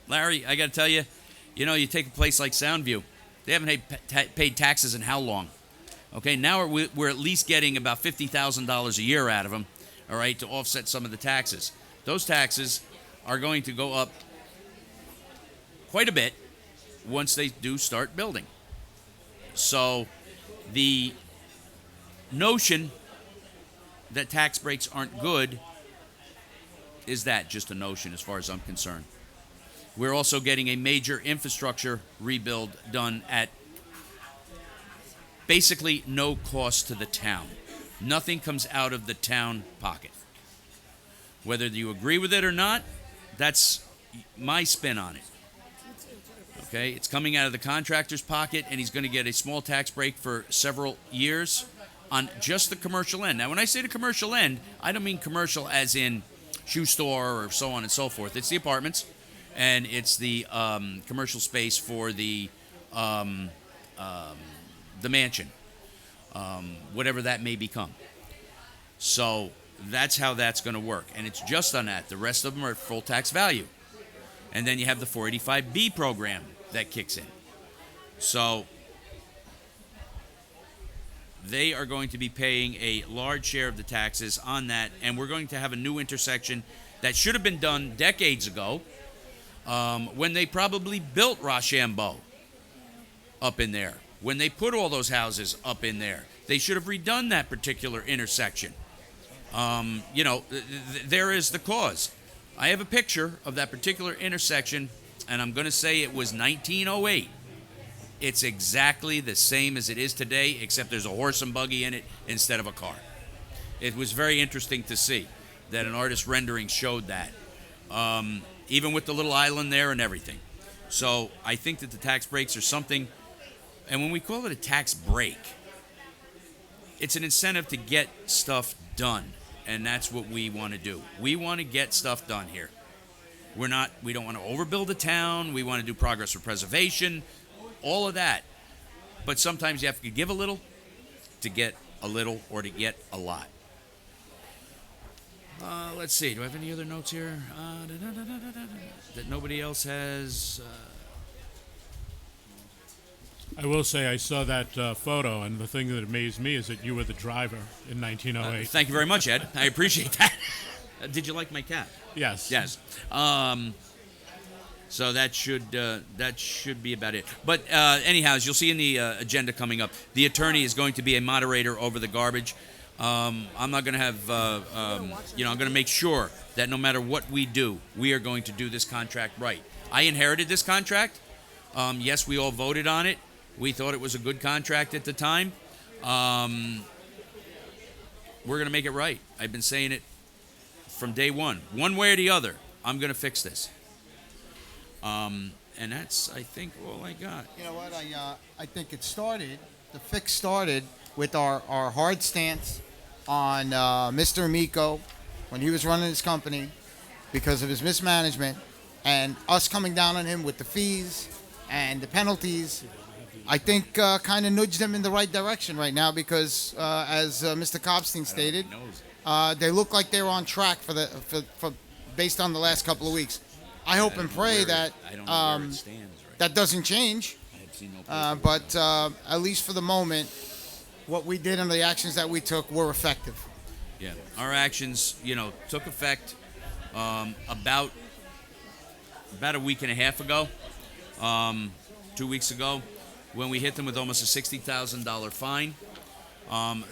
A: Larry, I got to tell you, you take a place like Soundview. They haven't paid taxes in how long? Okay, now we're at least getting about $50,000 a year out of them, all right, to offset some of the taxes. Those taxes are going to go up quite a bit once they do start building. So the notion that tax breaks aren't good is that just a notion as far as I'm concerned. We're also getting a major infrastructure rebuild done at basically no cost to the town. Nothing comes out of the town pocket. Whether you agree with it or not, that's my spin on it. Okay, it's coming out of the contractor's pocket, and he's going to get a small tax break for several years on just the commercial end. Now, when I say the commercial end, I don't mean commercial as in shoe store or so on and so forth. It's the apartments, and it's the commercial space for the mansion, whatever that may become. So that's how that's going to work, and it's just on that. The rest of them are at full tax value. And then you have the 485B program that kicks in. So they are going to be paying a large share of the taxes on that, and we're going to have a new intersection that should have been done decades ago when they probably built Rochambeau up in there, when they put all those houses up in there. They should have redone that particular intersection. There is the cause. I have a picture of that particular intersection, and I'm going to say it was 1908. It's exactly the same as it is today, except there's a horse and buggy in it instead of a car. It was very interesting to see that an artist rendering showed that, even with the little island there and everything. So I think that the tax breaks are something, and when we call it a tax break, it's an incentive to get stuff done. And that's what we want to do. We want to get stuff done here. We don't want to overbuild a town. We want to do progress for preservation, all of that. But sometimes you have to give a little to get a little or to get a lot. Let's see. Do I have any other notes here that nobody else has?
K: I will say I saw that photo, and the thing that amazed me is that you were the driver in 1908.
A: Thank you very much, Ed. I appreciate that. Did you like my cap?
K: Yes.
A: Yes. So that should be about it. But anyhow, as you'll see in the agenda coming up, the attorney is going to be a moderator over the garbage. I'm not going to have, I'm going to make sure that no matter what we do, we are going to do this contract right. I inherited this contract. Yes, we all voted on it. We thought it was a good contract at the time. We're going to make it right. I've been saying it from day one. One way or the other, I'm going to fix this. And that's, I think, all I got.
E: You know what? I think the fix started with our hard stance on Mr. Amico when he was running his company because of his mismanagement, and us coming down on him with the fees and the penalties. I think kind of nudged them in the right direction right now because, as Mr. Cobstein stated, they look like they're on track for based on the last couple of weeks. I hope and pray that that doesn't change. But at least for the moment, what we did and the actions that we took were effective.
A: Yeah, our actions, took effect about a week and a half ago, 2 weeks ago, when we hit them with almost a $60,000 fine.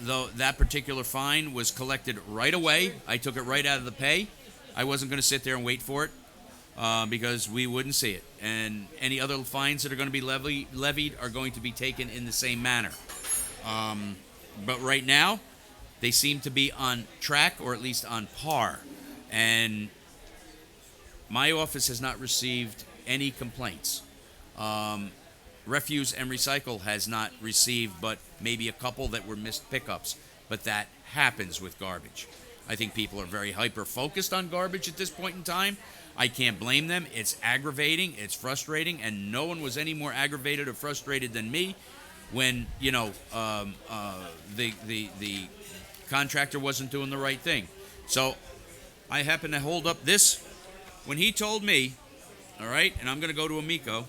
A: Though that particular fine was collected right away. I took it right out of the pay. I wasn't going to sit there and wait for it because we wouldn't see it. And any other fines that are going to be levied are going to be taken in the same manner. But right now, they seem to be on track or at least on par. And my office has not received any complaints. Refuse and Recycle has not received but maybe a couple that were missed pickups. But that happens with garbage. I think people are very hyper-focused on garbage at this point in time. I can't blame them. It's aggravating. It's frustrating. And no one was any more aggravated or frustrated than me when, the contractor wasn't doing the right thing. So I happened to hold up this. When he told me, all right, and I'm going to go to Amico.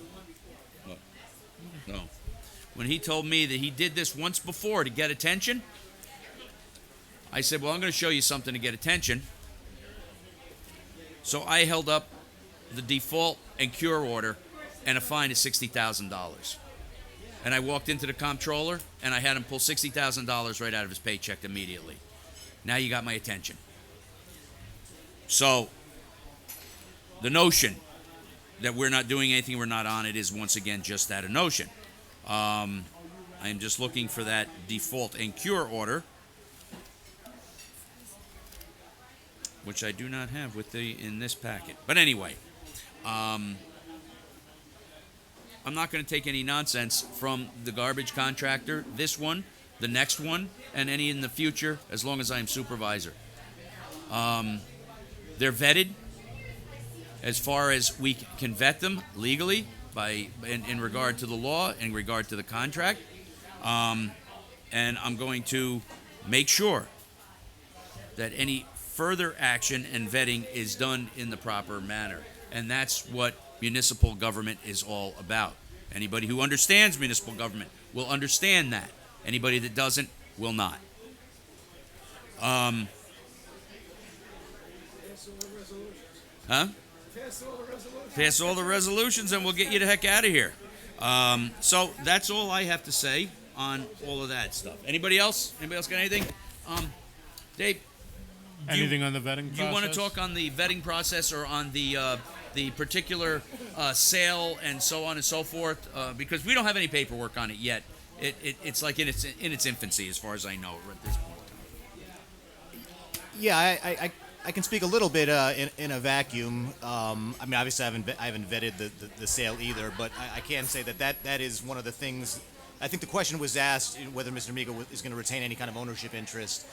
A: No. when he told me that he did this once before to get attention, I said, well, I'm going to show you something to get attention. So I held up the default and cure order and a fine of $60,000. And I walked into the comptroller, and I had him pull $60,000 right out of his paycheck immediately. Now you got my attention. So the notion that we're not doing anything, we're not on it, is once again just that, a notion. I am just looking for that default and cure order, which I do not have in this packet. But anyway, I'm not going to take any nonsense from the garbage contractor, this one, the next one, and any in the future, as long as I am supervisor. They're vetted as far as we can vet them legally in regard to the law, in regard to the contract. And I'm going to make sure that any further action and vetting is done in the proper manner. And that's what municipal government is all about. Anybody who understands municipal government will understand that. Anybody that doesn't will not. Huh? Pass all the resolutions and we'll get you the heck out of here. So that's all I have to say on all of that stuff. Anybody else? Anybody else got anything? Dave?
K: Anything on the vetting process?
A: Do you want to talk on the vetting process or on the particular sale and so on and so forth? Because we don't have any paperwork on it yet. It's like in its infancy, as far as I know, at this point.
B: Yeah, I can speak a little bit in a vacuum. I mean, obviously, I haven't vetted the sale either, but I can say that is one of the things. I think the question was asked whether Mr. Miga is going to retain any kind of ownership interest.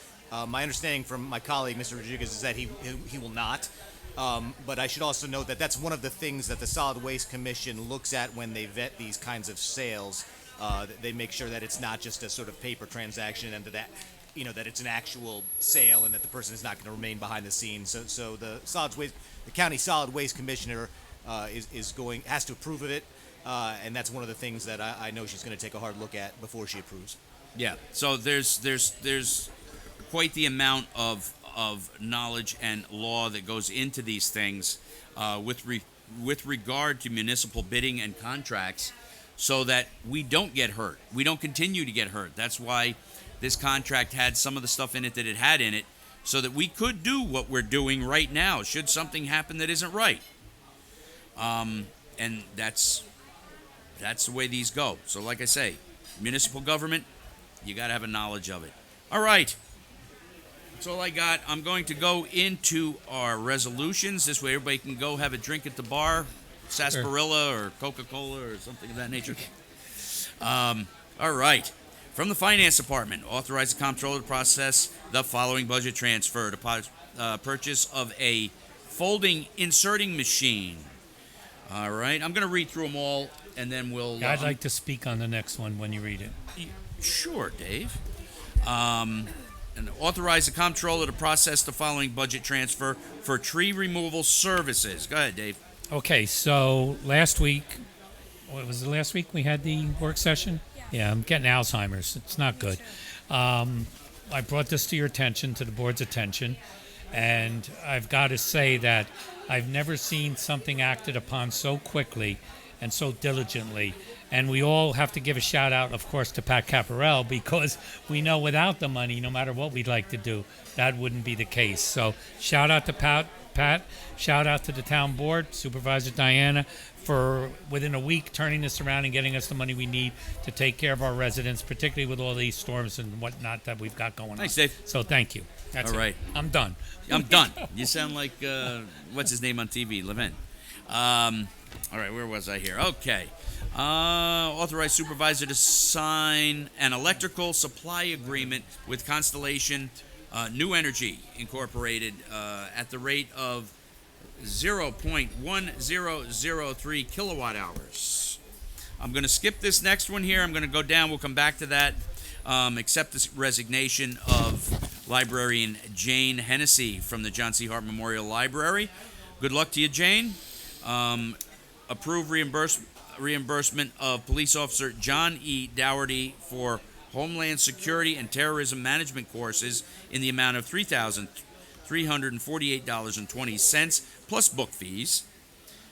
B: My understanding from my colleague, Mr. Rodriguez, is that he will not. But I should also note that that's one of the things that the Solid Waste Commission looks at when they vet these kinds of sales. They make sure that it's not just a sort of paper transaction, and that it's an actual sale, and that the person is not going to remain behind the scenes. So the county Solid Waste Commissioner has to approve of it, and that's one of the things that I know she's going to take a hard look at before she approves.
A: Yeah. So there's quite the amount of knowledge and law that goes into these things with regard to municipal bidding and contracts, so that we don't get hurt. We don't continue to get hurt. That's why this contract had some of the stuff in it that it had in it, so that we could do what we're doing right now should something happen that isn't right. And that's the way these go. So like I say, municipal government, you got to have a knowledge of it. All right. That's all I got. I'm going to go into our resolutions. This way everybody can go have a drink at the bar, sarsaparilla or Coca-Cola or something of that nature. All right. From the Finance Department, authorize the comptroller to process the following budget transfer to purchase of a folding inserting machine. All right. I'm going to read through them all, and then we'll...
N: Yeah, I'd like to speak on the next one when you read it.
A: Sure, Dave. And authorize the comptroller to process the following budget transfer for tree removal services. Go ahead, Dave.
N: Okay, so last week, what was it last week we had the work session? Yeah, I'm getting Alzheimer's. It's not good. I brought this to your attention, to the board's attention, and I've got to say that I've never seen something acted upon so quickly and so diligently. And we all have to give a shout out, of course, to Pat Caparel, because we know without the money, no matter what we'd like to do, that wouldn't be the case. So shout out to Pat, shout out to the town board, Supervisor Diana, for within a week turning this around and getting us the money we need to take care of our residents, particularly with all these storms and whatnot that we've got going on.
A: Thanks, Dave.
N: So thank you. That's
A: all right.
N: I'm done.
A: I'm done. You sound like, what's his name on TV? Levin. All right, where was I here? Okay. Authorize supervisor to sign an electrical supply agreement with Constellation New Energy Incorporated at the rate of 0.1003 kilowatt hours. I'm going to skip this next one here. I'm going to go down. We'll come back to that. Accept the resignation of librarian Jane Hennessy from the John C. Hart Memorial Library. Good luck to you, Jane. Approve reimbursement of police officer John E. Dougherty for Homeland Security and Terrorism Management courses in the amount of $3,348.20 plus book fees.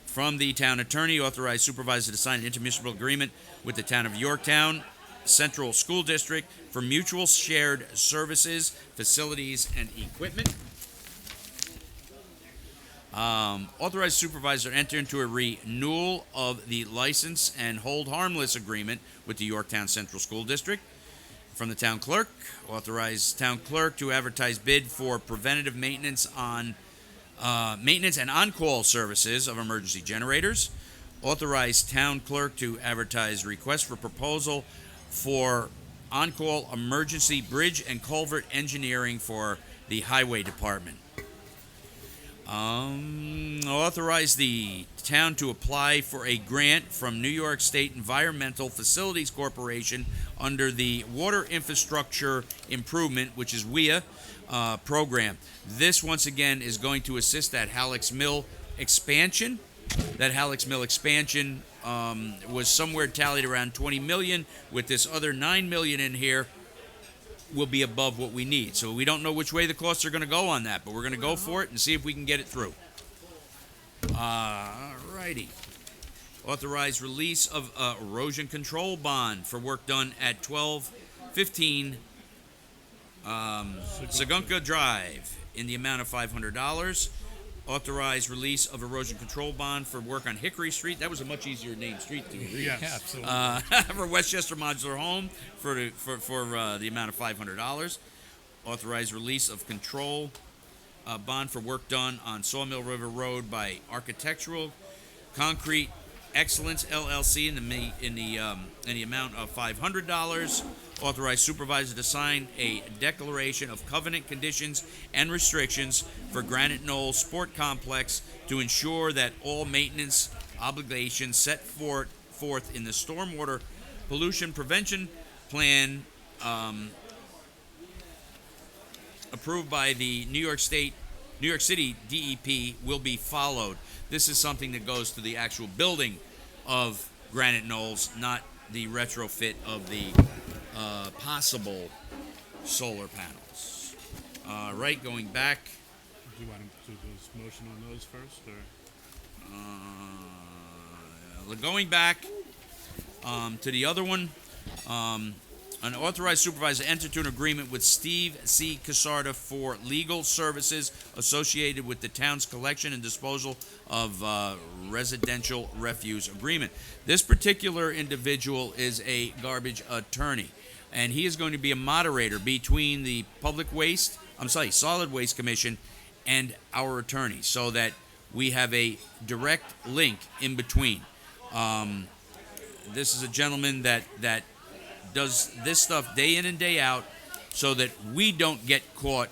A: From the town attorney, authorize supervisor to sign an intermunicipal agreement with the town of Yorktown Central School District for mutual shared services, facilities, and equipment. Authorize supervisor to enter into a renewal of the license and hold harmless agreement with the Yorktown Central School District. From the town clerk, authorize town clerk to advertise bid for preventative maintenance and on-call services of emergency generators. Authorize town clerk to advertise request for proposal for on-call emergency bridge and culvert engineering for the highway department. Authorize the town to apply for a grant from New York State Environmental Facilities Corporation under the Water Infrastructure Improvement, which is WIA, program. This, once again, is going to assist that Halleck's Mill expansion. That Halleck's Mill expansion was somewhere tallied around $20 million. With this other $9 million in here, will be above what we need. So we don't know which way the costs are going to go on that, but we're going to go for it and see if we can get it through. Alrighty. Authorize release of erosion control bond for work done at 1215 Sagunka Drive in the amount of $500. Authorize release of erosion control bond for work on Hickory Street. That was a much easier named street to read.
K: Yes. Yeah, absolutely.
A: For Westchester Modular Home for the amount of $500. Authorize release of control bond for work done on Sawmill River Road by Architectural Concrete Excellence LLC in the amount of $500. Authorize supervisor to sign a declaration of covenant conditions and restrictions for Granite Knoll Sport Complex to ensure that all maintenance obligations set forth in the Stormwater Pollution Prevention Plan approved by the New York City DEP will be followed. This is something that goes to the actual building of Granite Knolls, not the retrofit of the possible solar panels. Right, going back.
K: Do you want to do this motion on those first, or?
A: Going back to the other one, an authorized supervisor entered into an agreement with Steve C. Casarda for legal services associated with the town's collection and disposal of residential refuse agreement. This particular individual is a garbage attorney, and he is going to be a moderator between the Solid Waste Commission and our attorney, so that we have a direct link in between. This is a gentleman that does this stuff day in and day out so that we don't get caught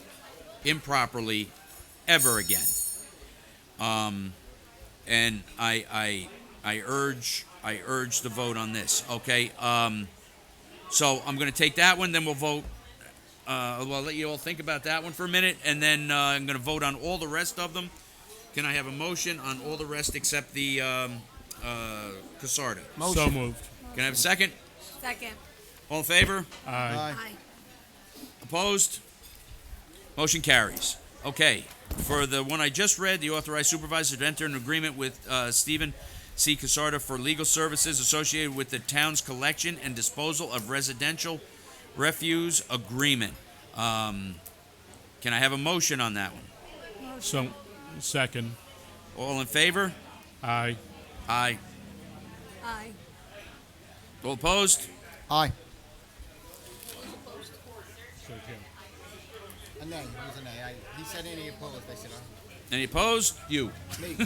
A: improperly ever again. And I urge the vote on this. Okay. So I'm going to take that one, then we'll vote. I'll let you all think about that one for a minute, and then I'm going to vote on all the rest of them. Can I have a motion on all the rest except the Casarda?
K: Motion. So moved.
A: Can I have a second?
F: Second.
A: All in favor?
K: Aye.
A: Opposed? Motion carries. Okay. For the one I just read, the authorized supervisor to enter an agreement with Stephen C. Casarda for legal services associated with the town's collection and disposal of residential refuse agreement. Can I have a motion on that one?
K: So, second.
A: All in favor?
K: Aye.
A: Aye.
F: Aye.
A: All opposed?
E: Aye.
K: So,
E: A nay. It was a nay. He said any opposed. I said aye.
A: Any opposed? You.
E: Me.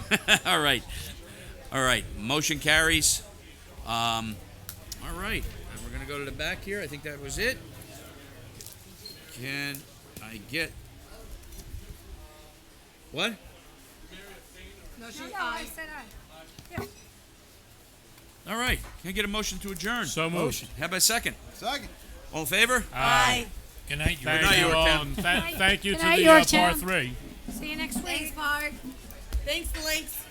A: All right. All right. Motion carries. All right. And we're going to go to the back here. I think that was it. Can I get... What?
G: No, I said aye. Yeah.
A: All right. Can I get a motion to adjourn?
K: So moved.
A: How about a second?
E: Second.
A: All in favor?
K: Aye.
N: Good night,
K: Thank
A: night,
K: you all,
A: Yorktown.
K: and thank you
G: Good
K: to
G: night,
K: the
G: Yorktown.
K: par 3.
G: See you next week.
F: Thanks, Mark. Thanks, the links.